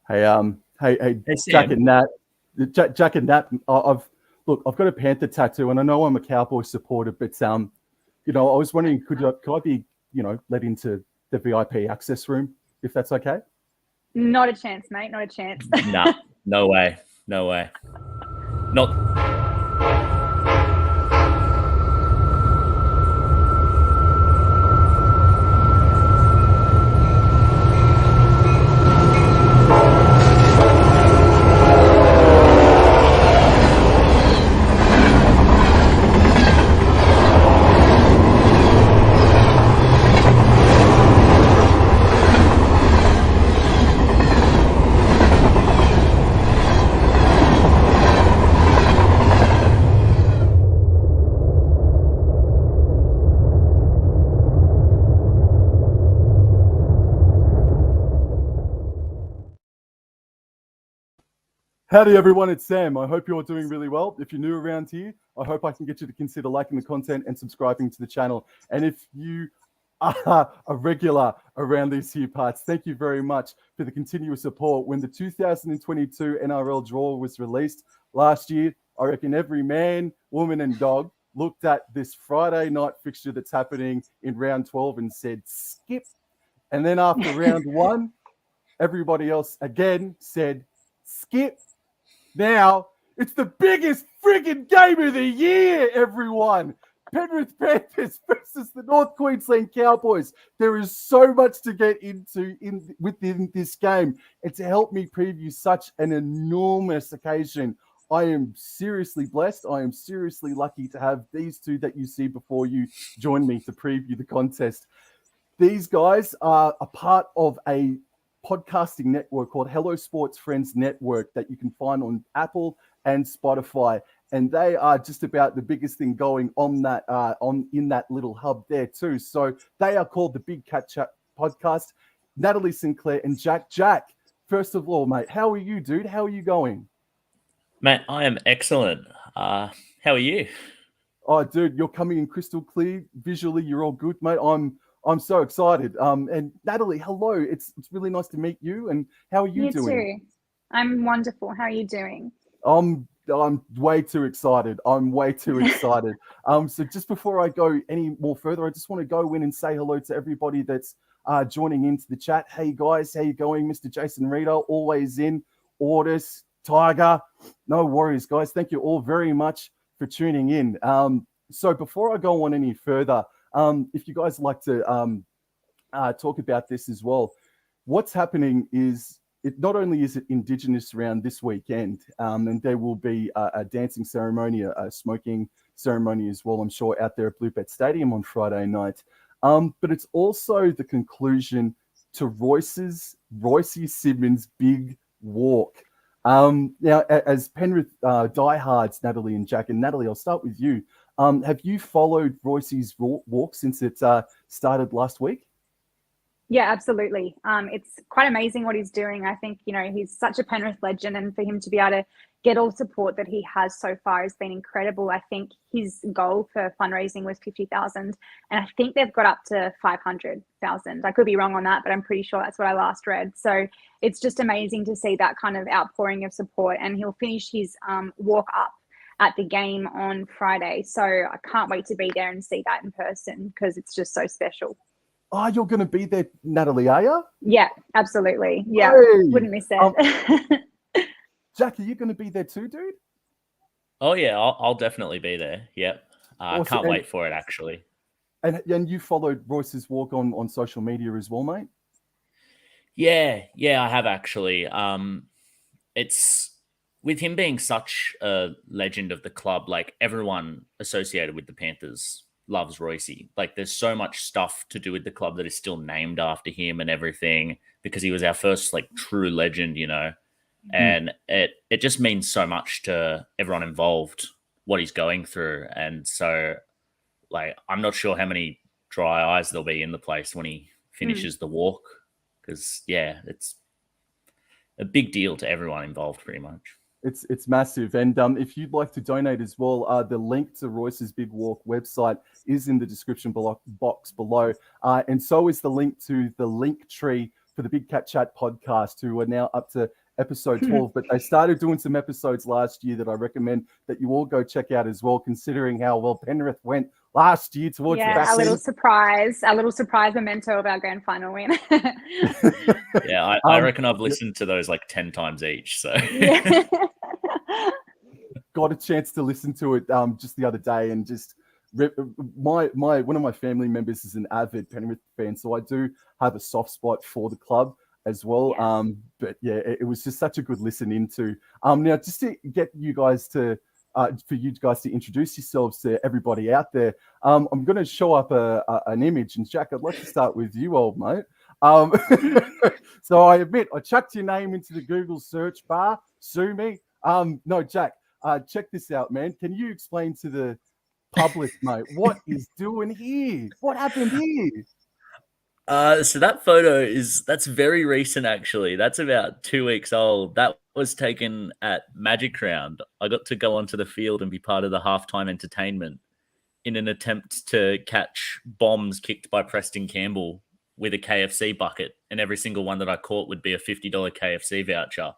Hey, Hey, Jack Sam. and Nat, Jack and Nat. I've got a Panther tattoo, and I know I'm a Cowboys supporter, but I was wondering, could I be, let into the VIP access room if that's okay? Not a chance, mate. Not a chance. Nah, no way. Not. Howdy everyone, it's Sam. I hope you're doing really well. If you're new around here, I hope I can get you to consider liking the content and subscribing to the channel. And if you are a regular around these here parts, thank you very much for the continuous support. When the 2022 NRL draw was released last year, I reckon every man, woman and dog looked at this Friday night fixture that's happening in round 12 and said, skip. And then after round 1, everybody else again said, skip. Now, it's the biggest friggin' game of the year, everyone. Penrith Panthers versus the North Queensland Cowboys. There is so much to get into within this game. And to help me preview such an enormous occasion, I am seriously blessed. I am seriously lucky to have these two that you see before you join me to preview the contest. These guys are a part of a podcasting network called Hello Sports Friends Network that you can find on Apple and Spotify, and they are just about the biggest thing going on that in that little hub there too. So they are called the BigCatChat Podcast. Natalie Sinclair and Jack. First of all, mate, how are you, dude? How are you going? Mate, I am excellent. How are you? Oh, dude, you're coming in crystal clear. Visually, you're all good, mate. I'm so excited. And Natalie, hello. It's really nice to meet you. And how are you doing? You too. I'm wonderful. How are you doing? I'm way too excited. So just before I go any more further, I just want to go in and say hello to everybody that's joining into the chat. Hey guys, how you going? Mr. Jason Reader, always in. Ordis, Tiger, no worries, guys. Thank you all very much for tuning in. So before I go on any further, if you guys like to talk about this as well, what's happening is not only is it Indigenous Round this weekend, and there will be a dancing ceremony, a smoking ceremony as well, I'm sure, out there at Bluebet Stadium on Friday night. But it's also the conclusion to Royce Simmons' big walk. Now, as Penrith diehards, Natalie and Jack, and Natalie, I'll start with you. Have you followed Royce's walk since it started last week? Yeah, absolutely. It's quite amazing what he's doing. I think, he's such a Penrith legend, and for him to be able to get all support that he has so far has been incredible. I think his goal for fundraising was 50,000, and I think they've got up to 500,000. I could be wrong on that, but I'm pretty sure that's what I last read. So it's just amazing to see that kind of outpouring of support, and he'll finish his walk up at the game on Friday. So I can't wait to be there and see that in person because it's just so special. Oh, you're going to be there, Natalie, are you? Yeah, absolutely. Yeah, hey, wouldn't miss it. Jack, are you going to be there too, dude? Oh, yeah, I'll definitely be there. Yep. I Awesome. can't wait for it, actually. And you followed Royce's walk on social media as well, mate? Yeah, I have actually. It's with him being such a legend of the club, like everyone associated with the Panthers loves Royce. Like there's so much stuff to do with the club that is still named after him and everything because he was our first like true legend, and it just means so much to everyone involved what he's going through. And so like, I'm not sure how many dry eyes there'll be in the place when he finishes the walk. Because yeah, it's a big deal to everyone involved pretty much. It's massive. And if you'd like to donate as well, the link to Royce's Big Walk website is in the description box below. And so is the link to the Linktree for the Big Cat Chat podcast, who are now up to episode 12, but they started doing some episodes last year that I recommend that you all go check out as well, considering how well Penrith went last year towards the back our little end. surprise memento of our grand final win. Yeah, I reckon I've listened to those like 10 times each. So Yeah. got a chance to listen to it just the other day, and just one of my family members is an avid Penrith fan, so I do have a soft spot for the club as well. Yes. But yeah, it was just such a good listen into. Now, just to get you guys to for you guys to introduce yourselves to everybody out there, I'm going to show up an image, and Jack, I'd like to start with you, old mate. So I admit I chucked your name into the Google search bar. Sue me. No, Jack, check this out, man. Can you explain to the public, mate, what is doing here? What happened here? So that photo that's very recent, actually. That's about 2 weeks old. That was taken at Magic Round. I got to go onto the field and be part of the halftime entertainment in an attempt to catch bombs kicked by Preston Campbell with a KFC bucket, and every single one that I caught would be a $50 KFC voucher.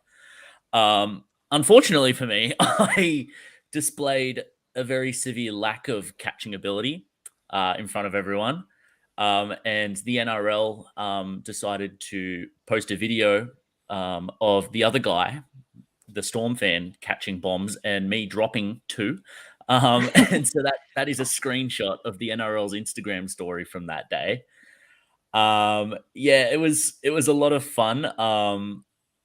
Unfortunately for me, I displayed a very severe lack of catching ability in front of everyone. And the NRL decided to post a video of the other guy, the Storm fan, catching bombs and me dropping two. And so that is a screenshot of the NRL's Instagram story from that day. Yeah, it was a lot of fun.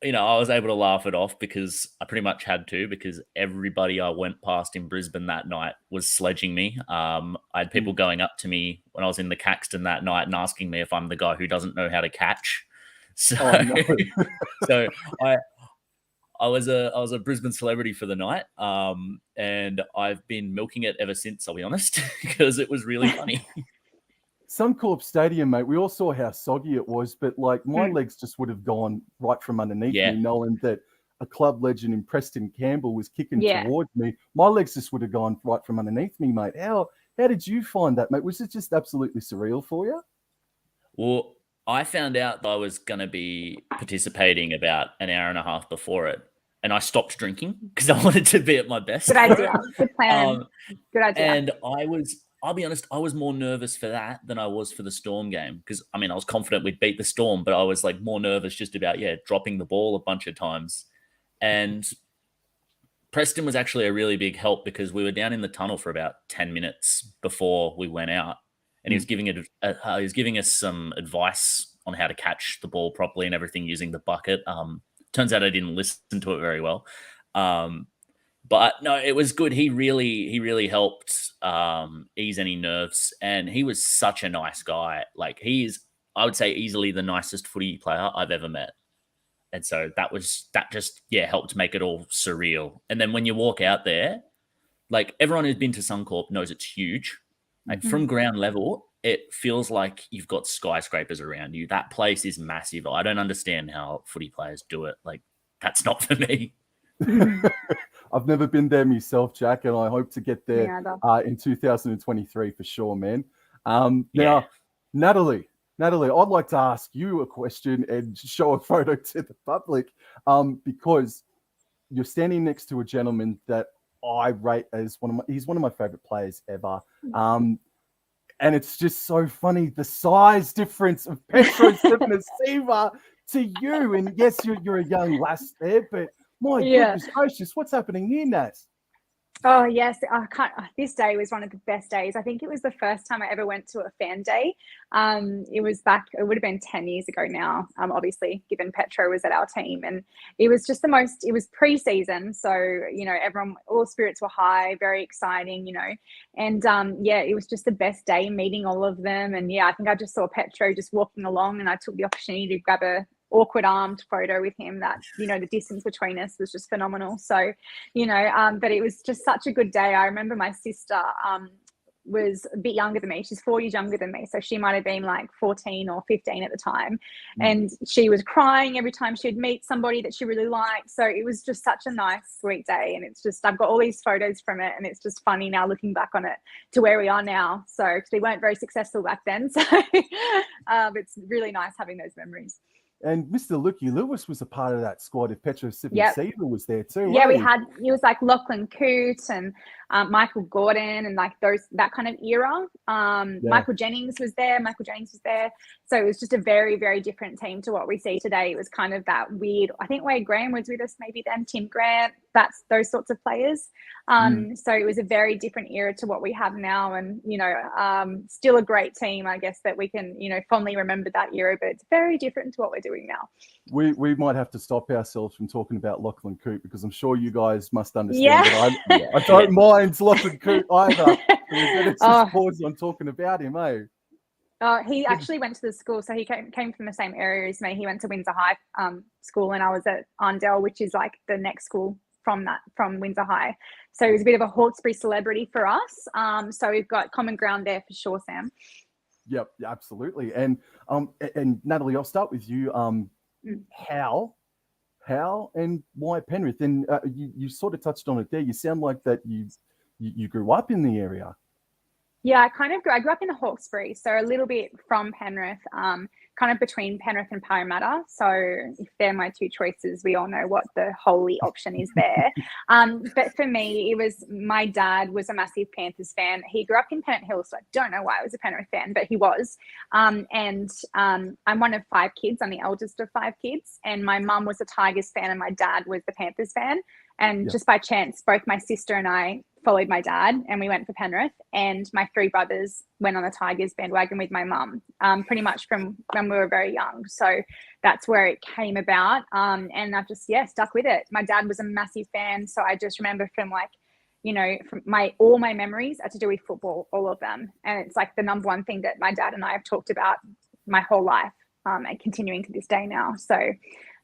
I was able to laugh it off because I pretty much had to, because everybody I went past in Brisbane that night was sledging me. I had people going up to me when I was in the Caxton that night and asking me if I'm the guy who doesn't know how to catch. So, so I was a Brisbane celebrity for the night, and I've been milking it ever since, I'll be honest, because it was really funny. Suncorp Stadium, mate, we all saw how soggy it was, but like my legs just would have gone right from underneath me, knowing that a club legend in Preston Campbell was kicking towards me. My legs just would have gone right from underneath me, mate. How did you find that, mate? Was it just absolutely surreal for you? Well, I found out that I was going to be participating about an hour and a half before it, and I stopped drinking because I wanted to be at my best. Good idea. Good plan. Good idea. And I'll be honest, I was more nervous for that than I was for the Storm game, because, I mean, I was confident we'd beat the Storm, but I was like more nervous just about, dropping the ball a bunch of times. And Preston was actually a really big help, because we were down in the tunnel for about 10 minutes before we went out, and he was giving us some advice on how to catch the ball properly and everything using the bucket. Turns out I didn't listen to it very well. But no, it was good. He really helped ease any nerves, and he was such a nice guy. Like, he is, I would say, easily the nicest footy player I've ever met. And so that just helped make it all surreal. And then when you walk out there, like, everyone who's been to Suncorp knows it's huge. Like, from ground level, it feels like you've got skyscrapers around you. That place is massive. I don't understand how footy players do it. Like, that's not for me. I've never been there myself, Jack, and I hope to get there in 2023 for sure, man. Now, Natalie, I'd like to ask you a question and show a photo to the public, because you're standing next to a gentleman that I rate as he's one of my favorite players ever. And it's just so funny, the size difference of Petro Siva to you. And yes, you're a young lass there, but my goodness gracious, what's happening here, Nat? Oh, yes. This day was one of the best days. I think it was the first time I ever went to a fan day. It would have been 10 years ago now, obviously, given Petro was at our team. And it was just it was pre-season. So, all spirits were high, very exciting, And, it was just the best day meeting all of them. And, I think I just saw Petro just walking along, and I took the opportunity to grab a awkward armed photo with him. That, the distance between us was just phenomenal. So, but it was just such a good day. I remember my sister was a bit younger than me. She's 4 years younger than me. So she might have been like 14 or 15 at the time. And she was crying every time she'd meet somebody that she really liked. So it was just such a nice, sweet day. And it's just, I've got all these photos from it, and it's just funny now looking back on it to where we are now. So, because we weren't very successful back then. So it's really nice having those memories. And Mr. Lukey Lewis was a part of that squad if Petro Yep. Siva was there too. Yeah, we eh? had, it was like Lachlan Coote and Michael Gordon and like that kind of era. Michael Jennings was there. So it was just a very, very different team to what we see today. It was kind of that weird, I think Wade Graham was with us maybe then, Tim Grant, that's those sorts of players. So it was a very different era to what we have now. And, you know, still a great team, I guess, that we can, you know, fondly remember that era, but it's very different to what we're doing now. We might have to stop ourselves from talking about Lachlan Coote because I'm sure you guys must understand that I don't mind Lachlan Coote either. We better just pause on talking about him, eh? He actually went to the school, so he came from the same area as me. He went to Windsor High school, and I was at Arndell, which is like the next school from Windsor High. So he was a bit of a Hawkesbury celebrity for us. So we've got common ground there for sure, Sam. Yep, absolutely. And Natalie, I'll start with you. How and why Penrith? And you sort of touched on it there. You sound like that you grew up in the area. Yeah, I grew up in Hawkesbury, so a little bit from Penrith, kind of between Penrith and Parramatta. So if they're my two choices, we all know what the holy option is there. But for me, it was my dad was a massive Panthers fan. He grew up in Pennant Hill, so I don't know why I was a Penrith fan, but he was. And I'm one of 5 kids. I'm the eldest of 5 kids. And my mum was a Tigers fan and my dad was the Panthers fan. And just by chance, both my sister and I followed my dad and we went for Penrith, and my 3 brothers went on the Tigers bandwagon with my mum, pretty much from when we were very young. So that's where it came about. And I've just, stuck with it. My dad was a massive fan. So I just remember from like, you know, from all my memories are to do with football, all of them. And it's like the number one thing that my dad and I have talked about my whole life, and continuing to this day now. So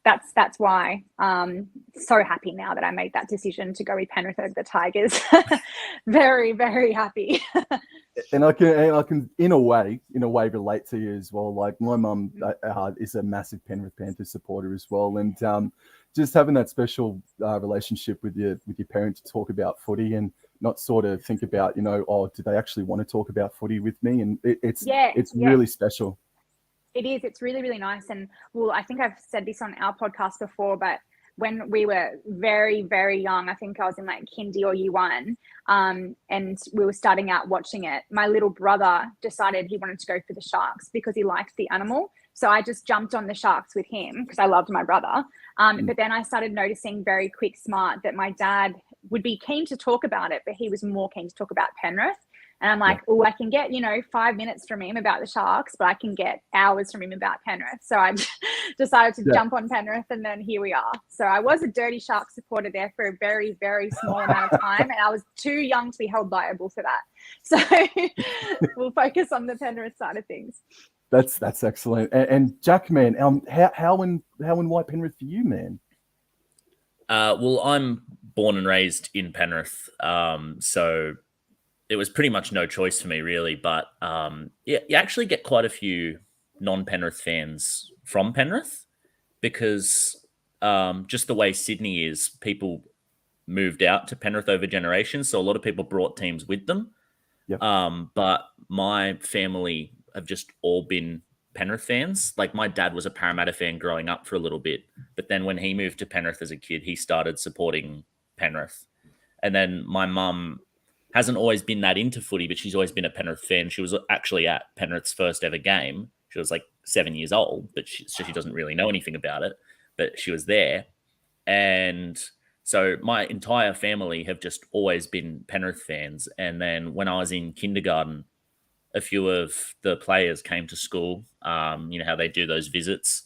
that's why so happy now that I made that decision to go with Penrith over the Tigers. Very, very happy. And I can in a way relate to you as well. Like my mum is a massive Penrith Panthers supporter as well, and just having that special relationship with your parents to talk about footy and not sort of think about, you know, do they actually want to talk about footy with me? And it's really special. It is. It's really, really nice. And well, I think I've said this on our podcast before, but when we were very, very young, I think I was in like kindy or year 1, and we were starting out watching it. My little brother decided he wanted to go for the Sharks because he liked the animal. So I just jumped on the Sharks with him because I loved my brother. But then I started noticing very quick smart that my dad would be keen to talk about it, but he was more keen to talk about Penrith. And I'm like, I can get, 5 minutes from him about the Sharks, but I can get hours from him about Penrith. So I decided to jump on Penrith, and then here we are. So I was a dirty Shark supporter there for a very, very small amount of time, and I was too young to be held liable for that. So we'll focus on the Penrith side of things. That's excellent. And Jack, man, how and why Penrith for you, man? Well, I'm born and raised in Penrith, so it was pretty much no choice for me, really. But you actually get quite a few non-Penrith fans from Penrith because just the way Sydney is, people moved out to Penrith over generations. So a lot of people brought teams with them. Yep. But my family have just all been Penrith fans. Like my dad was a Parramatta fan growing up for a little bit, but then when he moved to Penrith as a kid, he started supporting Penrith. And then my mum hasn't always been that into footy, but she's always been a Penrith fan. She was actually at Penrith's first ever game. She was like 7 years old, but she doesn't really know anything about it, but she was there. And so my entire family have just always been Penrith fans. And then when I was in kindergarten, a few of the players came to school, you know how they do those visits.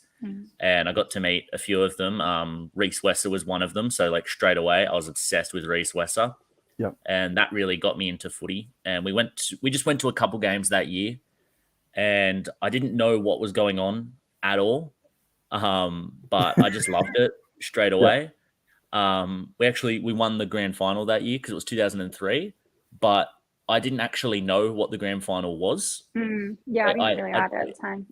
And I got to meet a few of them. Reece Wesser was one of them. So like straight away, I was obsessed with Reece Wesser. Yep. And that really got me into footy. And we just went to a couple games that year, and I didn't know what was going on at all. But I just loved it straight away. We won the grand final that year because it was 2003, but I didn't actually know what the grand final was. I didn't really either at the time.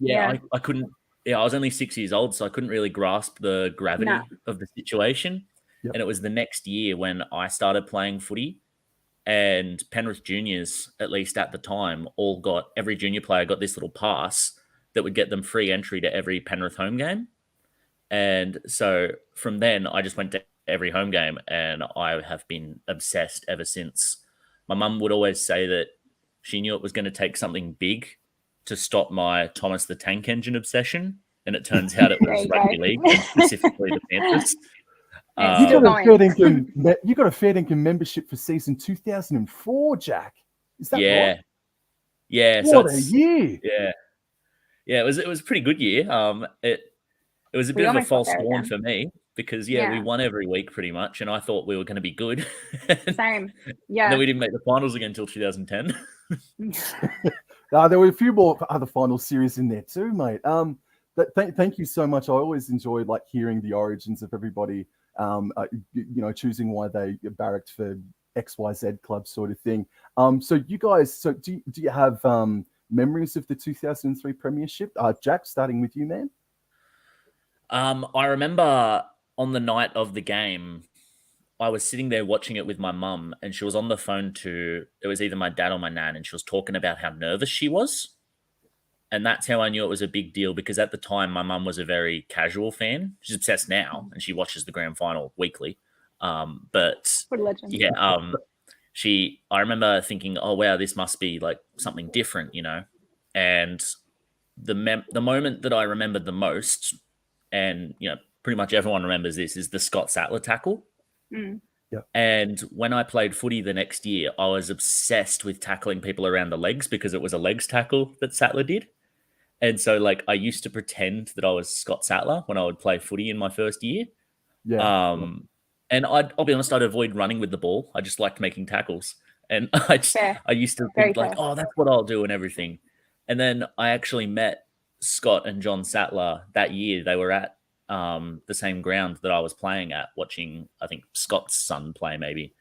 I couldn't. Yeah, I was only 6 years old, so I couldn't really grasp the gravity of the situation. Yep. And it was the next year when I started playing footy, and Penrith juniors, at least at the time, every junior player got this little pass that would get them free entry to every Penrith home game. And so from then, I just went to every home game, and I have been obsessed ever since. My mum would always say that she knew it was going to take something big to stop my Thomas the Tank Engine obsession, and it turns out it was rugby league, and specifically the Panthers. You got a fair dinkum membership for season 2004, Jack. Is that right? Yeah. What a year! Yeah. It was a pretty good year. It was a bit of a false dawn for me because we won every week pretty much, and I thought we were going to be good. Same. Yeah. And then we didn't make the finals again until 2010. There were a few more other final series in there too, mate. Thank you so much. I always enjoyed like hearing the origins of everybody. Choosing why they barracked for XYZ club sort of thing. So you guys, do you have memories of the 2003 premiership? Jack, starting with you, man. I remember on the night of the game, I was sitting there watching it with my mum, and she was on the phone to, it was either my dad or my nan, and she was talking about how nervous she was. And that's how I knew it was a big deal, because at the time, my mum was a very casual fan. She's obsessed now, and she watches the grand final weekly. But what a legend. Yeah, I remember thinking, oh, wow, this must be like something different, you know? And the moment that I remembered the most, and, you know, pretty much everyone remembers this, is the Scott Sattler tackle. Mm. Yep. And when I played footy the next year, I was obsessed with tackling people around the legs because it was a legs tackle that Sattler did. And so, like, I used to pretend that I was Scott Sattler when I would play footy in my first year. Yeah. And I'll be honest, I'd avoid running with the ball. I just liked making tackles. And I used to think like, oh, that's what I'll do and everything. And then I actually met Scott and John Sattler that year. They were at the same ground that I was playing at, watching, I think, Scott's son play maybe.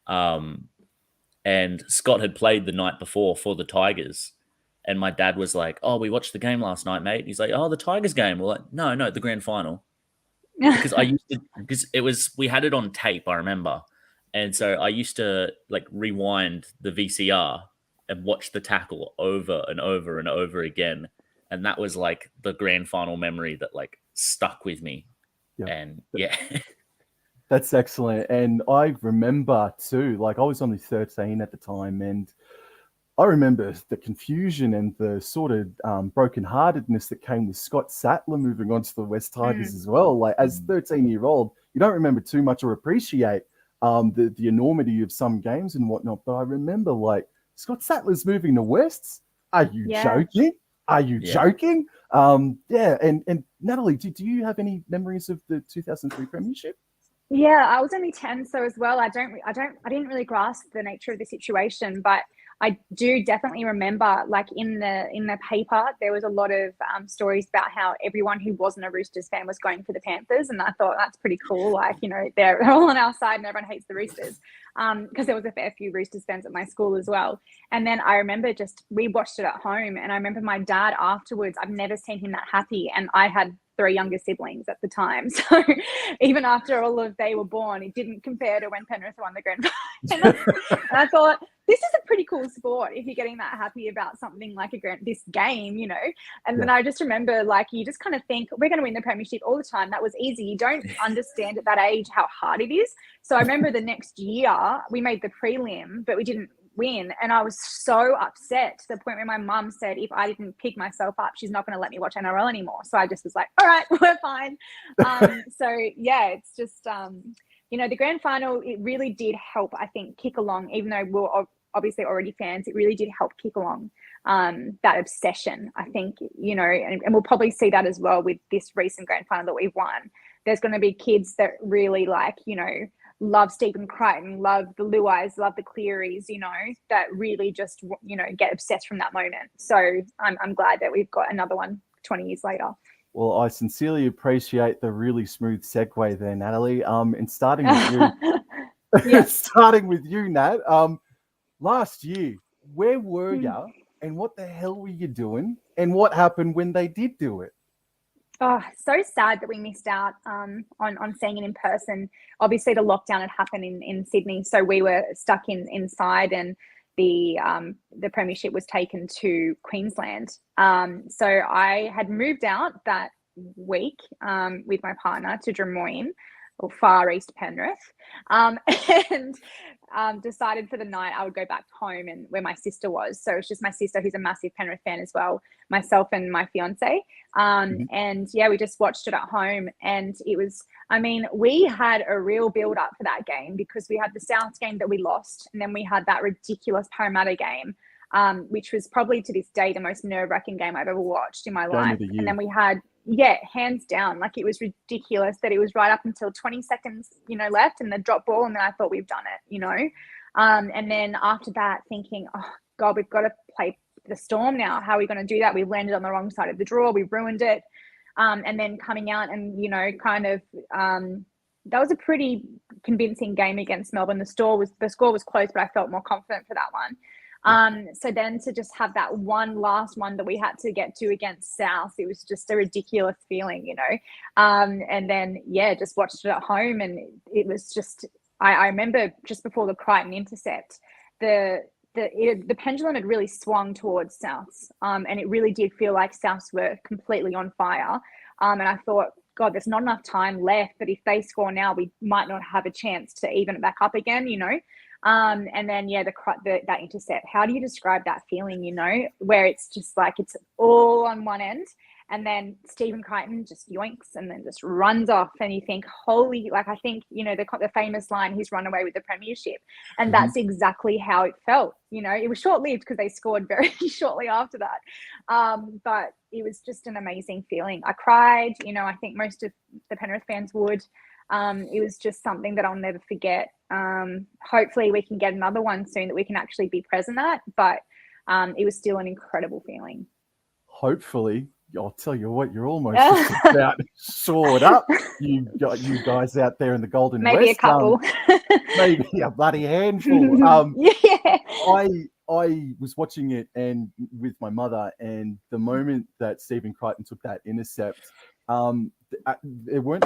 And Scott had played the night before for the Tigers. And my dad was like, oh, we watched the game last night, mate. And he's like, oh, the Tigers game. We're like, no, the grand final. Because we had it on tape, I remember. And so I used to like rewind the VCR and watch the tackle over and over and over again. And that was like the grand final memory that like stuck with me. Yep. And yeah. That's excellent. And I remember too, like I was only 13 at the time, and I remember the confusion and the sort of brokenheartedness that came with Scott Sattler moving on to the West Tigers as well. Like as a 13-year-old, you don't remember too much or appreciate the enormity of some games and whatnot. But I remember like Scott Sattler's moving to Wests. Are you joking? Are you joking? And Natalie, do you have any memories of the 2003 premiership? Yeah, I was only 10, so as well, I didn't really grasp the nature of the situation, but I do definitely remember, like in the paper, there was a lot of stories about how everyone who wasn't a Roosters fan was going for the Panthers, and I thought that's pretty cool. Like, you know, they're all on our side, and everyone hates the Roosters, because there was a fair few Roosters fans at my school as well. And then I remember we watched it at home, and I remember my dad afterwards. I've never seen him that happy, and I had 3 younger siblings at the time, so even after all of they were born, it didn't compare to when Penrith won the grand final. And I thought, this is a pretty cool sport if you're getting that happy about something like this game, you know. And then I just remember, like, you just kind of think, we're going to win the premiership all the time. That was easy. You don't understand at that age how hard it is. So I remember the next year we made the prelim, but we didn't win, and I was so upset to the point where my mum said if I didn't pick myself up, she's not going to let me watch NRL anymore. So I just was like, all right, we're fine. So yeah, it's just you know, the grand final, it really did help, I think, kick along, even though we're obviously already fans, it really did help kick along that obsession, I think, you know, and we'll probably see that as well with this recent grand final that we've won. There's going to be kids that really, like, you know, love Stephen Crichton, love the Luais, love the Clearys, you know, that really just, you know, get obsessed from that moment. So I'm glad that we've got another one 20 years later. Well, I sincerely appreciate the really smooth segue there, Natalie. And starting with you, starting with you, Nat. Last year, where were you, and what the hell were you doing, and what happened when they did do it? Oh, so sad that we missed out on seeing it in person. Obviously, the lockdown had happened in Sydney, so we were stuck inside, and the premiership was taken to Queensland. So I had moved out that week with my partner to Drummoyne, or Far East Penrith, and decided for the night I would go back home and where my sister was. So it's just my sister, who's a massive Penrith fan as well, myself and my fiance. And yeah, we just watched it at home, and it was, I mean, we had a real build up for that game because we had the South game that we lost, and then we had that ridiculous Parramatta game, which was probably to this day the most nerve-wracking game I've ever watched in my life. And then we had, hands down, like it was ridiculous that it was right up until 20 seconds, left, and the drop ball, and then I thought we've done it, and then after that thinking, oh God, we've got to play the Storm now. How are we going to do that? We've landed on the wrong side of the draw. We ruined it. And then coming out and, that was a pretty convincing game against Melbourne. The score was close, but I felt more confident for that one. So then to just have that last one that we had to get to against South, it was just a ridiculous feeling, and then, just watched it at home, and it was just, I remember just before the Crichton intercept, the pendulum had really swung towards Souths, and it really did feel like Souths were completely on fire. And I thought, God, there's not enough time left, but if they score now, we might not have a chance to even it back up again, and then, that intercept, how do you describe that feeling, where it's just like it's all on one end, and then Stephen Crichton just yoinks and then just runs off, and you think, holy, like, I think, the famous line, he's run away with the premiership. And that's exactly how it felt. It was short-lived because they scored very shortly after that. But it was just an amazing feeling. I cried, I think most of the Penrith fans would. It was just something that I'll never forget. Hopefully we can get another one soon that we can actually be present at, but it was still an incredible feeling. Hopefully, I'll tell you what, you're almost just about shored up. You got you guys out there in the Golden West. Maybe a couple. Maybe a bloody handful. I was watching it and with my mother, and the moment that Stephen Crichton took that intercept, there weren't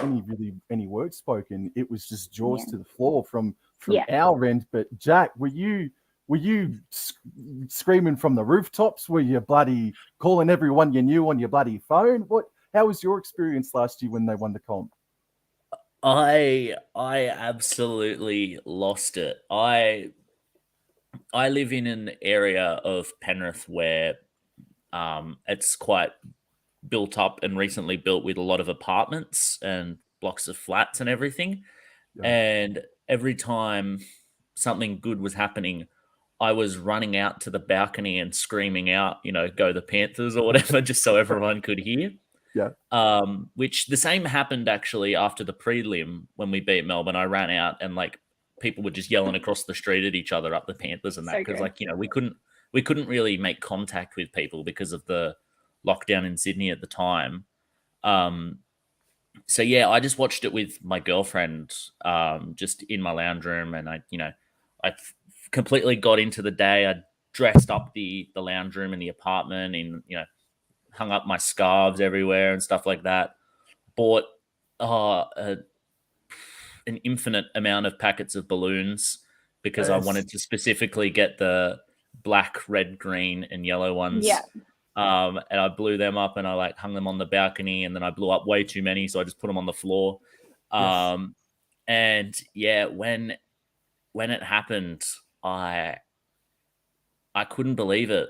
any words spoken. It was just jaws to the floor from our end. But Jack, were you screaming from the rooftops? Were you bloody calling everyone you knew on your bloody phone? How was your experience last year when they won the comp? I absolutely lost it. I live in an area of Penrith where it's quite built up and recently built with a lot of apartments and blocks of flats and everything. Yeah. And every time something good was happening, I was running out to the balcony and screaming out, go the Panthers or whatever, just so everyone could hear. Yeah. Which the same happened actually after the prelim when we beat Melbourne. I ran out and people were just yelling across the street at each other up the Panthers and that, because we couldn't really make contact with people because of the lockdown in Sydney at the time. So yeah, I just watched it with my girlfriend, just in my lounge room, and I completely got into the day. I dressed up the lounge room in the apartment, and hung up my scarves everywhere and stuff like that. Bought an infinite amount of packets of balloons because I wanted to specifically get the black, red, green, and yellow ones. Yeah. And I blew them up and I hung them on the balcony, and then I blew up way too many, so I just put them on the floor. And yeah, when it happened, I couldn't believe it.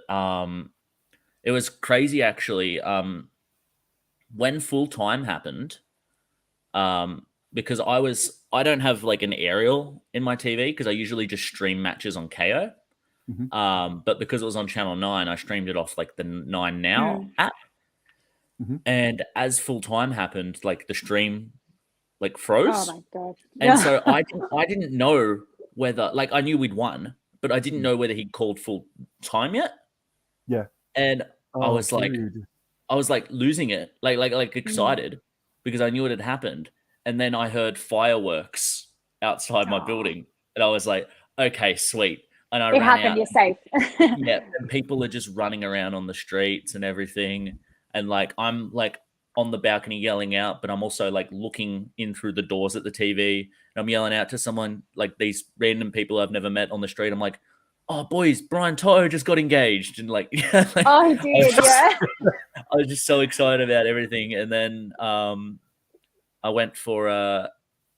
It was crazy actually. When full time happened, because I don't have an aerial in my TV because I usually just stream matches on KO. Mm-hmm. But because it was on Channel 9, I streamed it off the 9 Now app. Mm-hmm. And as full time happened, the stream froze. Oh my God. And so I didn't know whether I knew we'd won, but I didn't know whether he'd called full time yet. Yeah. And I was losing it, excited because I knew it had happened. And then I heard fireworks outside my building, and I was like, okay, sweet. And I ran happened, out. You're safe. Yeah, and people are just running around on the streets and everything. And I'm on the balcony yelling out, but I'm also looking in through the doors at the TV, and I'm yelling out to someone, these random people I've never met on the street. I'm like, "Oh, boys, Brian Toto just got engaged," and like, Oh, he did, yeah. I was just so excited about everything. And then I went for a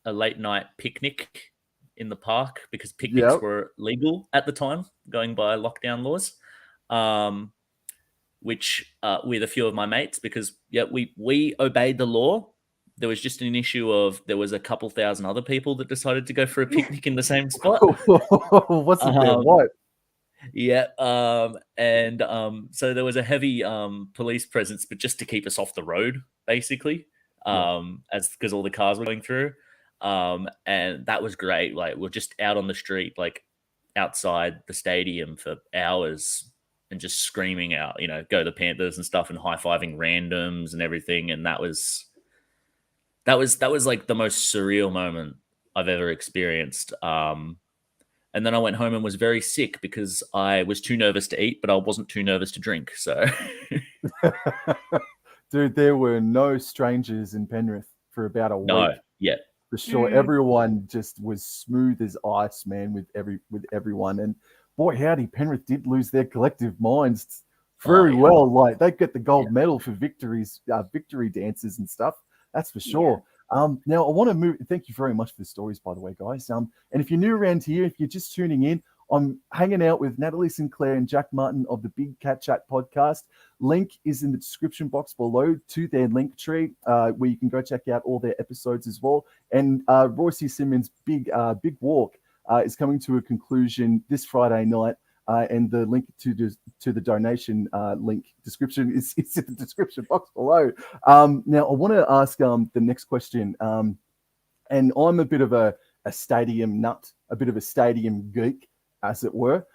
late night picnic in the park because picnics were legal at the time, going by lockdown laws. Which with a few of my mates, because we obeyed the law. There was just an issue of there was a couple thousand other people that decided to go for a picnic in the same spot. What's it there? What? Yeah, so there was a heavy police presence, but just to keep us off the road, basically, as because all the cars were going through, and that was great. Like we're just out on the street, like outside the stadium for hours, and just screaming out, go the Panthers and stuff, and high fiving randoms and everything, and that was like the most surreal moment I've ever experienced. And then I went home and was very sick because I was too nervous to eat, but I wasn't too nervous to drink. So, dude, there were no strangers in Penrith for about a week. No, yeah, for sure. Everyone just was smooth as ice, man, with everyone. And boy, howdy, Penrith did lose their collective minds very well. Like they get the gold medal for victory dances and stuff. That's for sure. Now I want to move. Thank you very much for the stories, by the way, guys. And if you're new around here, if you're just tuning in, I'm hanging out with Natalie Sinclair and Jack Martin of the BigCatChat Podcast. Link is in the description box below to their Linktree, where you can go check out all their episodes as well. And Royce Simmons' big walk is coming to a conclusion this Friday night. And the link to the donation link description is in the description box below. Now, I want to ask the next question. And I'm a bit of a stadium nut, a bit of a stadium geek, as it were.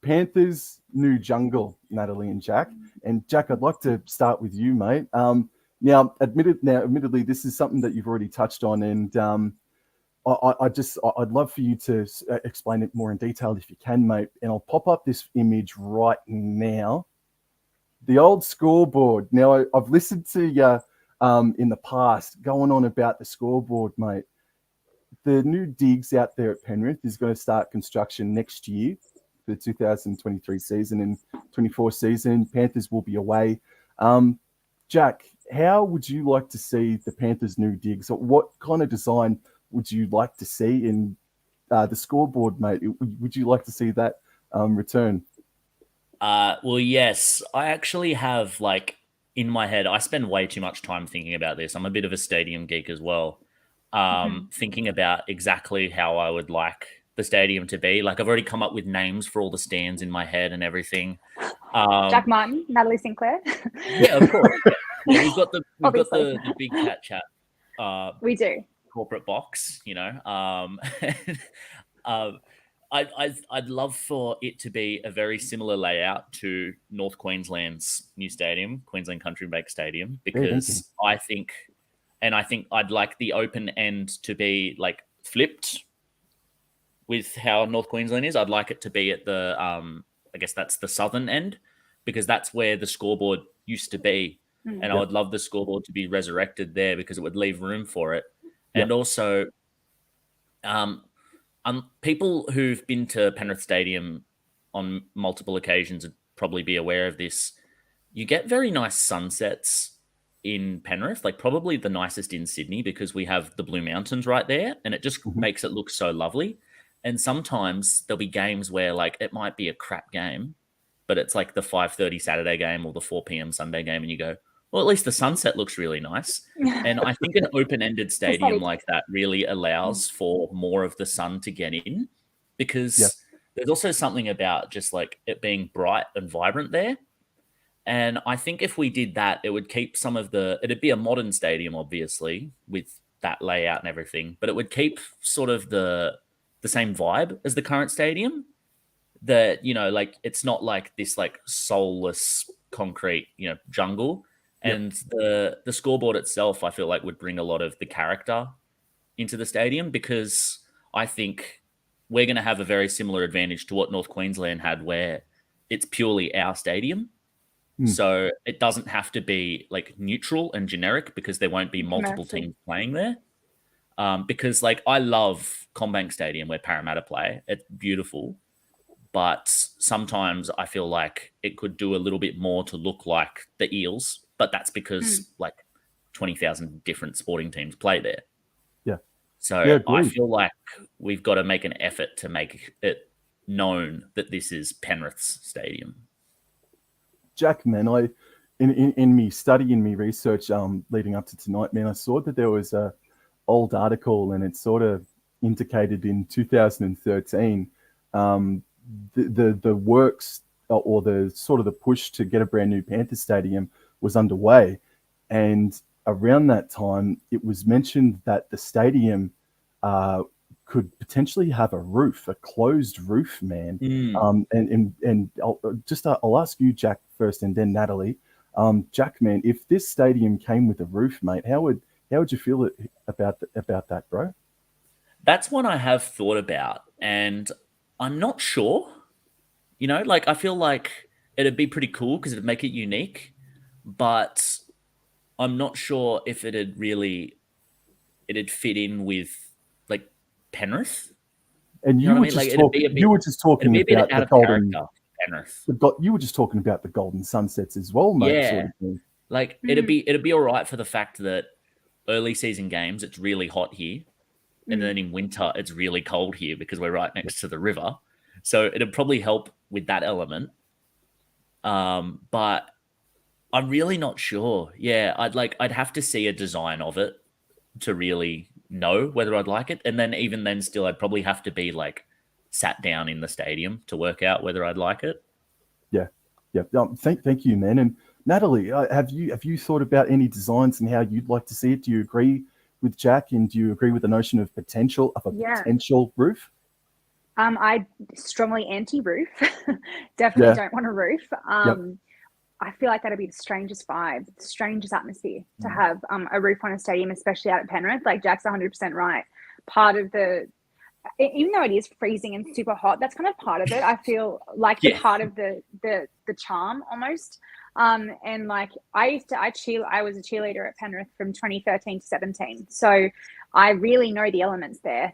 Panthers' new jungle, Natalie and Jack. And Jack, I'd like to start with you, mate. Now, admittedly, this is something that you've already touched on, and I'd love for you to explain it more in detail if you can, mate. And I'll pop up this image right now. The old scoreboard. Now, I've listened to you in the past going on about the scoreboard, mate. The new digs out there at Penrith is going to start construction next year for the 2023 season and 24 season. Panthers will be away. Jack, how would you like to see the Panthers' new digs? What kind of design would you like to see in the scoreboard, mate? Would you like to see that return? Well, yes. I actually have, in my head, I spend way too much time thinking about this. I'm a bit of a stadium geek as well. Thinking about exactly how I would like the stadium to be. Like, I've already come up with names for all the stands in my head and everything. Jack Martin, Natalie Sinclair. Yeah, of course. Yeah, we've got the Big Cat Chat. We do. Corporate box, I'd love for it to be a very similar layout to North Queensland's new stadium, Queensland Country Bank Stadium, because I think I'd like the open end to be flipped with how North Queensland is. I'd like it to be at the I guess that's the southern end, because that's where the scoreboard used to be. And I would love the scoreboard to be resurrected there because it would leave room for it. And also, people who've been to Penrith Stadium on multiple occasions would probably be aware of this. You get very nice sunsets in Penrith, probably the nicest in Sydney, because we have the Blue Mountains right there, and it just makes it look so lovely. And sometimes there'll be games where it might be a crap game, but it's the 5:30 Saturday game or the 4 p.m. Sunday game, and you go, well, at least the sunset looks really nice. And I think an open-ended stadium like that really allows for more of the sun to get in, because there's also something about just it being bright and vibrant there. And I think if we did that, it would keep it'd be a modern stadium, obviously, with that layout and everything, but it would keep sort of the same vibe as the current stadium. That, it's not this soulless concrete, jungle. And the scoreboard itself, I feel would bring a lot of the character into the stadium, because I think we're going to have a very similar advantage to what North Queensland had, where it's purely our stadium. So it doesn't have to be neutral and generic, because there won't be multiple teams playing there. Because I love CommBank Stadium where Parramatta play. It's beautiful. but sometimes I feel like it could do a little bit more to look like the Eels, but that's because like 20,000 different sporting teams play there. Yeah. So Yeah, I agreed. feel like we've got to make an effort to make it known that this is Penrith's stadium. Jack, man, in me studying, me research leading up to tonight, man, I saw that there was a old article, and it sort of indicated in 2013 the works or the sort of the push to get a brand new Panthers stadium was underway, and around that time it was mentioned that the stadium could potentially have a roof, a closed roof, man. And I'll ask you, Jack, first, and then Natalie. Jack, man, if this stadium came with a roof, mate, how would you feel about that, bro? That's one I have thought about, and I'm not sure. You know, like I feel like it'd be pretty cool because it'd make it unique, but I'm not sure if it'd fit in with like Penrith. And you were just talking about the golden. Penrith. You were just talking about the golden sunsets as well, mate. Yeah, sort of thing. Like it'd be all right for the fact that early season games it's really hot here, and then in winter it's really cold here because we're right next to the river. So it'd probably help with that element. But I'm really not sure. Yeah, I'd have to see a design of it to really know whether I'd like it, and then even then, still, I'd probably have to be like sat down in the stadium to work out whether I'd like it. Yeah. Thank you, man. And Natalie, have you thought about any designs and how you'd like to see it? Do you agree with Jack, and do you agree with the notion of potential roof? I strongly anti-roof. Definitely don't want a roof. I feel like that'd be the strangest vibe, the strangest atmosphere to have a roof on a stadium, especially out at Penrith. Like Jack's 100% right. Part of even though it is freezing and super hot, that's kind of part of it. I feel like the part of the charm almost. And like I was a cheerleader at Penrith from 2013 to 17. So I really know the elements there.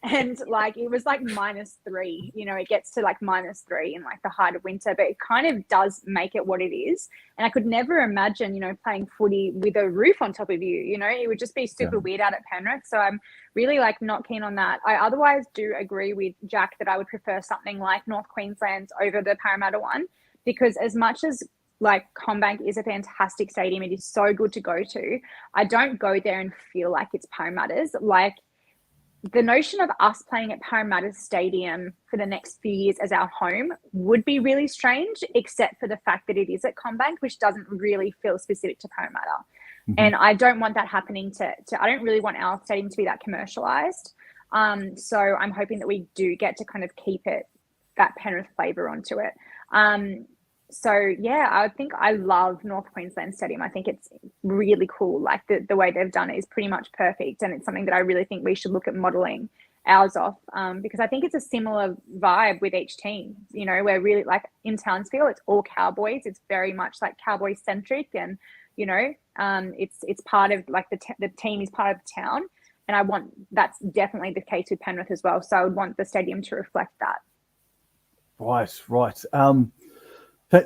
And like, it was like -3, you know, it gets to like -3 in like the height of winter, but it kind of does make it what it is. And I could never imagine, you know, playing footy with a roof on top of you, you know, it would just be super weird out at Penrith. So I'm really like not keen on that. I otherwise do agree with Jack that I would prefer something like North Queensland over the Parramatta one, because as much as like CommBank is a fantastic stadium, it is so good to go to, I don't go there and feel like it's Parramatta's. Like the notion of us playing at Parramatta's stadium for the next few years as our home would be really strange, except for the fact that it is at CommBank, which doesn't really feel specific to Parramatta. And I don't want that happening to I don't really want our stadium to be that commercialized. So I'm hoping that we do get to kind of keep that Penrith flavor onto it. So yeah, I think I love North Queensland Stadium. I think it's really cool. Like the way they've done it is pretty much perfect, and it's something that I really think we should look at modeling ours off, because I think it's a similar vibe with each team. You know, we're really like in Townsville, it's all Cowboys. It's very much like Cowboy centric, and you know, it's part of like the team is part of the town, and that's definitely the case with Penrith as well. So I would want the stadium to reflect that. Right.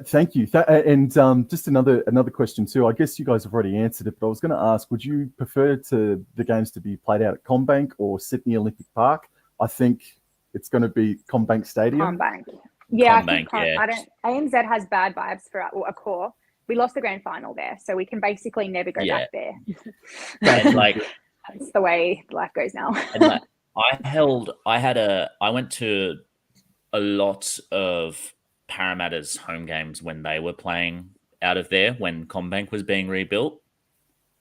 Thank you. And just another question too. I guess you guys have already answered it, but I was going to ask: would you prefer the games to be played out at CommBank or Sydney Olympic Park? I think it's going to be CommBank Stadium. CommBank. Yeah, CommBank, I think ANZ has bad vibes for a core. We lost the grand final there, so we can basically never go back there. And like that's the way life goes now. And like, I went to a lot of Parramatta's home games when they were playing out of there, when CommBank was being rebuilt.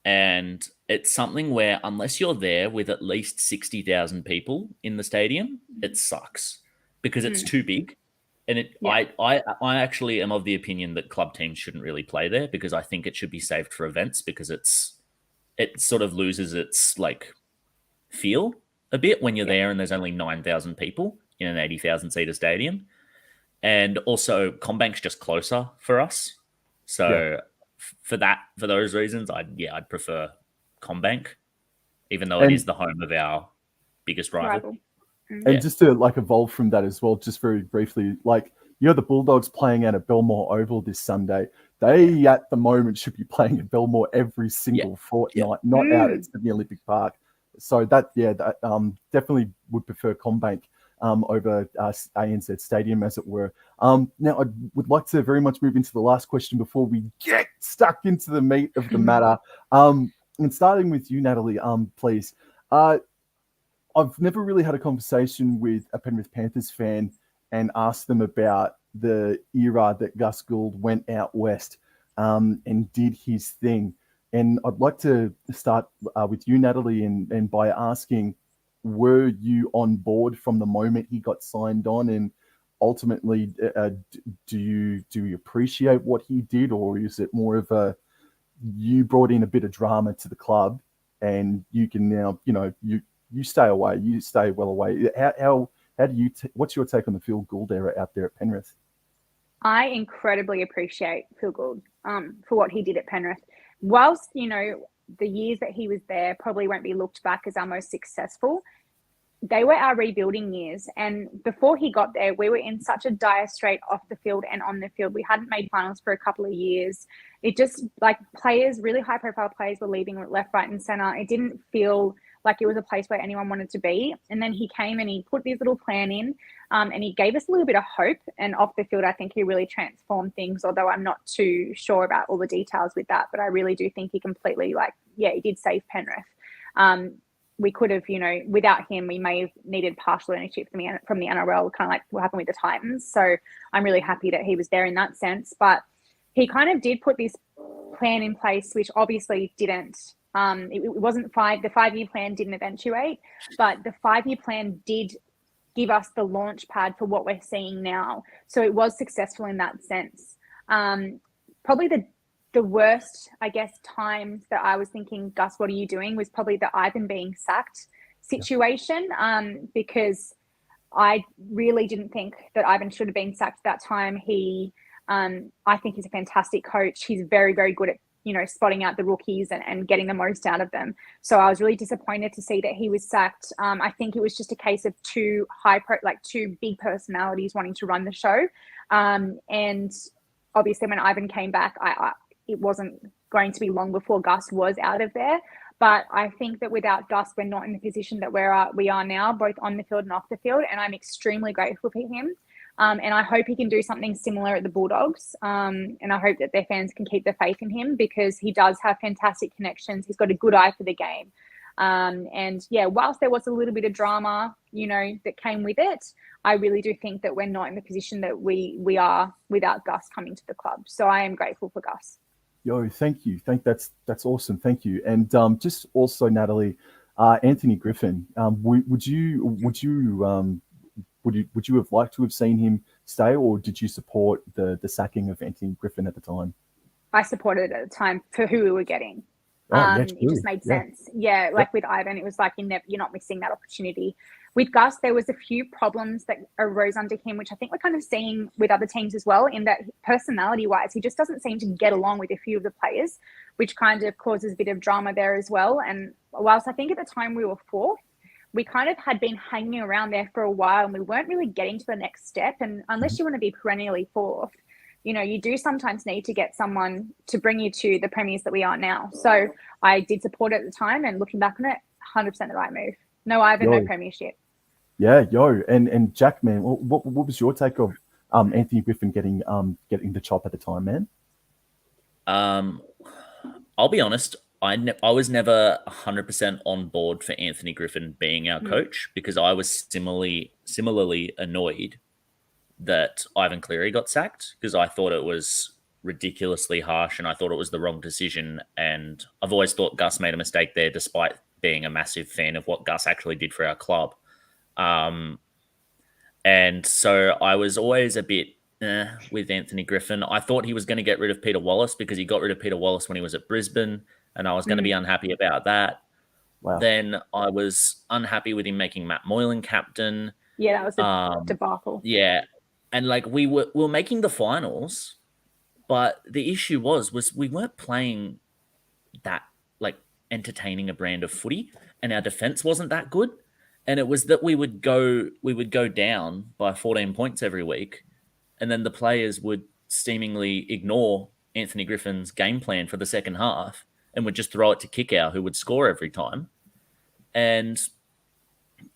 And it's something where unless you're there with at least 60,000 people in the stadium, it sucks because it's too big. And I actually am of the opinion that club teams shouldn't really play there, because I think it should be saved for events, because it sort of loses its like feel a bit when you're there and there's only 9,000 people in an 80,000 seater stadium. And also CommBank's just closer for us. So for those reasons, I'd prefer CommBank, even though it is the home of our biggest rival. And just to like evolve from that as well, just very briefly, like the Bulldogs playing out at Belmore Oval this Sunday. They at the moment should be playing at Belmore every single fortnight, not out at Sydney Olympic Park. So that definitely would prefer CommBank over ANZ Stadium, as it were. Now, I would like to very much move into the last question before we get stuck into the meat of the matter. And starting with you, Natalie, please. I've never really had a conversation with a Penrith Panthers fan and asked them about the era that Gus Gould went out west and did his thing. And I'd like to start with you, Natalie, and by asking, were you on board from the moment he got signed on? And ultimately, do you appreciate what he did, or is it more of a you brought in a bit of drama to the club and you can now, you stay away, you stay well away? How do you what's your take on the Phil Gould era out there at Penrith? I incredibly appreciate Phil Gould for what he did at Penrith. Whilst, the years that he was there probably won't be looked back as our most successful, they were our rebuilding years. And before he got there, we were in such a dire strait off the field and on the field. We hadn't made finals for a couple of years. It just, like, players, really high profile players were leaving left, right and center. It didn't feel like it was a place where anyone wanted to be. And then he came and he put this little plan in and he gave us a little bit of hope. And off the field, I think he really transformed things, although I'm not too sure about all the details with that. But I really do think he completely, he did save Penrith. We could have, without him, we may have needed partial ownership from the NRL, kind of like what happened with the Titans. So I'm really happy that he was there in that sense. But he kind of did put this plan in place, which obviously didn't. It wasn't the 5-year plan didn't eventuate, but the 5-year plan did give us the launch pad for what we're seeing now. So it was successful in that sense. Probably the worst, I guess, times that I was thinking, Gus, what are you doing, was probably the Ivan being sacked situation, because I really didn't think that Ivan should have been sacked at that time. I think he's a fantastic coach. He's very, very good at spotting out the rookies and getting the most out of them. So I was really disappointed to see that he was sacked. I think it was just a case of two big personalities wanting to run the show. And obviously when Ivan came back, it wasn't going to be long before Gus was out of there. But I think that without Gus, we're not in the position that we are now, both on the field and off the field. And I'm extremely grateful for him. And I hope he can do something similar at the Bulldogs. And I hope that their fans can keep their faith in him, because he does have fantastic connections. He's got a good eye for the game. Whilst there was a little bit of drama, that came with it, I really do think that we're not in the position that we are without Gus coming to the club. So I am grateful for Gus. Yo, thank you. That's awesome. Thank you. And just also, Natalie, Anthony Griffin, would you have liked to have seen him stay, or did you support the sacking of Anthony Griffin at the time? I supported it at the time for who we were getting. It just made sense. Yeah, with Ivan, it was like you're not missing that opportunity. With Gus, there was a few problems that arose under him, which I think we're kind of seeing with other teams as well, in that personality-wise, he just doesn't seem to get along with a few of the players, which kind of causes a bit of drama there as well. And whilst I think at the time we were fourth, we kind of had been hanging around there for a while and we weren't really getting to the next step. And unless you want to be perennially fourth, you do sometimes need to get someone to bring you to the premiers that we are now. So I did support it at the time, and looking back on it, 100% the right move. No Ivan, no premiership. Yeah, and Jack, man, what was your take of Anthony Griffin getting the chop at the time, man? I'll be honest, I was never 100% on board for Anthony Griffin being our coach, because I was similarly annoyed that Ivan Cleary got sacked, because I thought it was ridiculously harsh and I thought it was the wrong decision. And I've always thought Gus made a mistake there, despite being a massive fan of what Gus actually did for our club. And so I was always a bit with Anthony Griffin. I thought he was going to get rid of Peter Wallace, because he got rid of Peter Wallace when he was at Brisbane, and I was going to be unhappy about that. Wow. Then I was unhappy with him making Matt Moylan captain. Yeah, that was a debacle. Yeah. And we were making the finals, but the issue was we weren't playing that entertaining a brand of footy, and our defense wasn't that good. And it was that we would go down by 14 points every week, and then the players would seemingly ignore Anthony Griffin's game plan for the second half and would just throw it to Kickout, who would score every time. And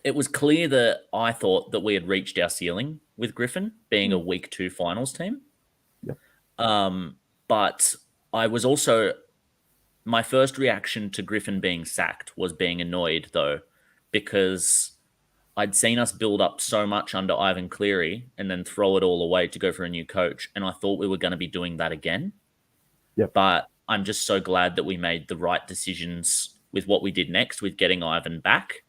it was clear that I thought that we had reached our ceiling with Griffin being a week 2 finals team. Yep. But I was also, my first reaction to Griffin being sacked was being annoyed, though, because I'd seen us build up so much under Ivan Cleary and then throw it all away to go for a new coach. And I thought we were going to be doing that again. Yep. But I'm just so glad that we made the right decisions with what we did next with getting Ivan back.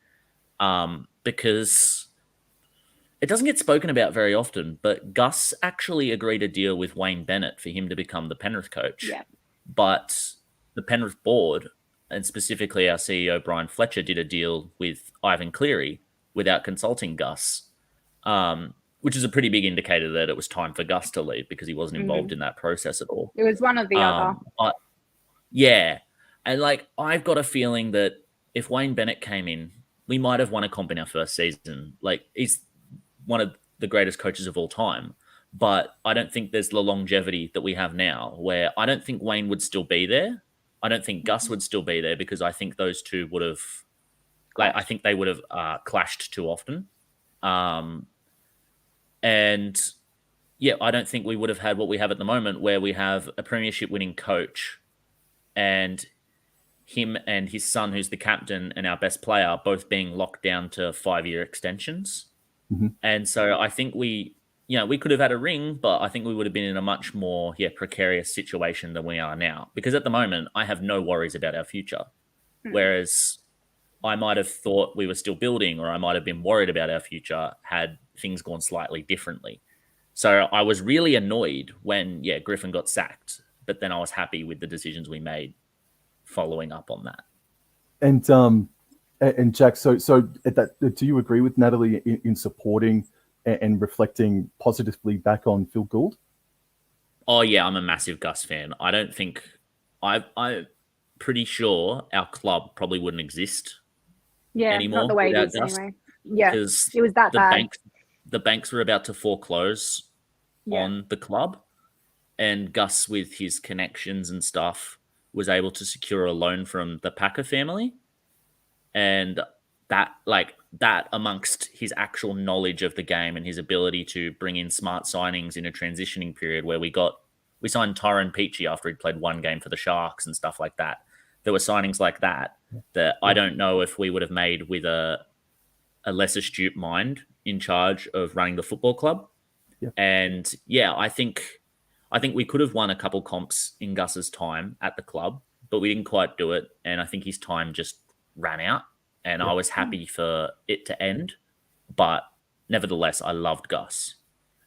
Because it doesn't get spoken about very often, but Gus actually agreed a deal with Wayne Bennett for him to become the Penrith coach. Yeah. But the Penrith board, and specifically our CEO, Brian Fletcher, did a deal with Ivan Cleary without consulting Gus, which is a pretty big indicator that it was time for Gus to leave because he wasn't involved in that process at all. It was one or the other. But yeah. And like, I've got a feeling that if Wayne Bennett came in, we might have won a comp in our first season. Like, he's one of the greatest coaches of all time. But I don't think there's the longevity that we have now, where I don't think Wayne would still be there. I don't think Gus would still be there because I think those two would have, like, I think they would have clashed too often. And yeah, I don't think we would have had what we have at the moment, where we have a premiership winning coach and him and his son, who's the captain and our best player, both being locked down to 5-year extensions. Mm-hmm. And so I think we could have had a ring, but I think we would have been in a much more precarious situation than we are now. Because at the moment, I have no worries about our future. Whereas I might have thought we were still building, or I might have been worried about our future had things gone slightly differently. So I was really annoyed when, Griffin got sacked, but then I was happy with the decisions we made following up on that. And Jack, so at that, do you agree with Natalie in supporting and reflecting positively back on Phil Gould? Oh yeah, I'm a massive Gus fan. I don't think I'm pretty sure our club probably wouldn't exist anymore. Not the way it is Gus, anyway. Yeah, because it was that bad. The banks were about to foreclose on the club, and Gus, with his connections and stuff, was able to secure a loan from the Packer family. And that amongst his actual knowledge of the game and his ability to bring in smart signings in a transitioning period where we signed Tyrone Peachy after he'd played one game for the Sharks and stuff like that. There were signings like that I don't know if we would have made with a less astute mind in charge of running the football club. Yeah. And I think we could have won a couple comps in Gus's time at the club, but we didn't quite do it. And I think his time just ran out, and I was happy for it to end. But nevertheless, I loved Gus,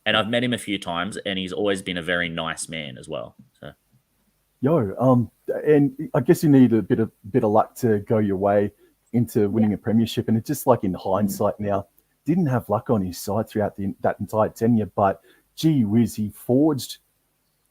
and I've met him a few times, and he's always been a very nice man as well. So, and I guess you need a bit of luck to go your way into winning a premiership. And it's just like, in hindsight now, didn't have luck on his side throughout that entire tenure, but gee whiz, he forged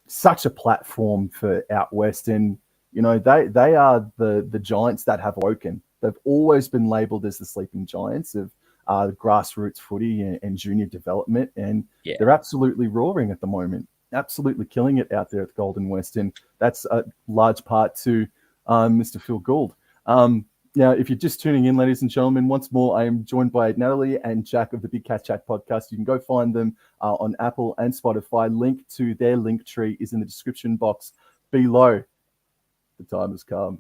such a platform for out west. And they are the giants that have woken. They've always been labelled as the sleeping giants of grassroots footy and junior development, and they're absolutely roaring at the moment, absolutely killing it out there at the Golden West, and that's a large part to Mr. Phil Gould. Now, if you're just tuning in, ladies and gentlemen, once more, I am joined by Natalie and Jack of the BigCatChat Podcast. You can go find them on Apple and Spotify. Link to their Linktree is in the description box below. The time has come.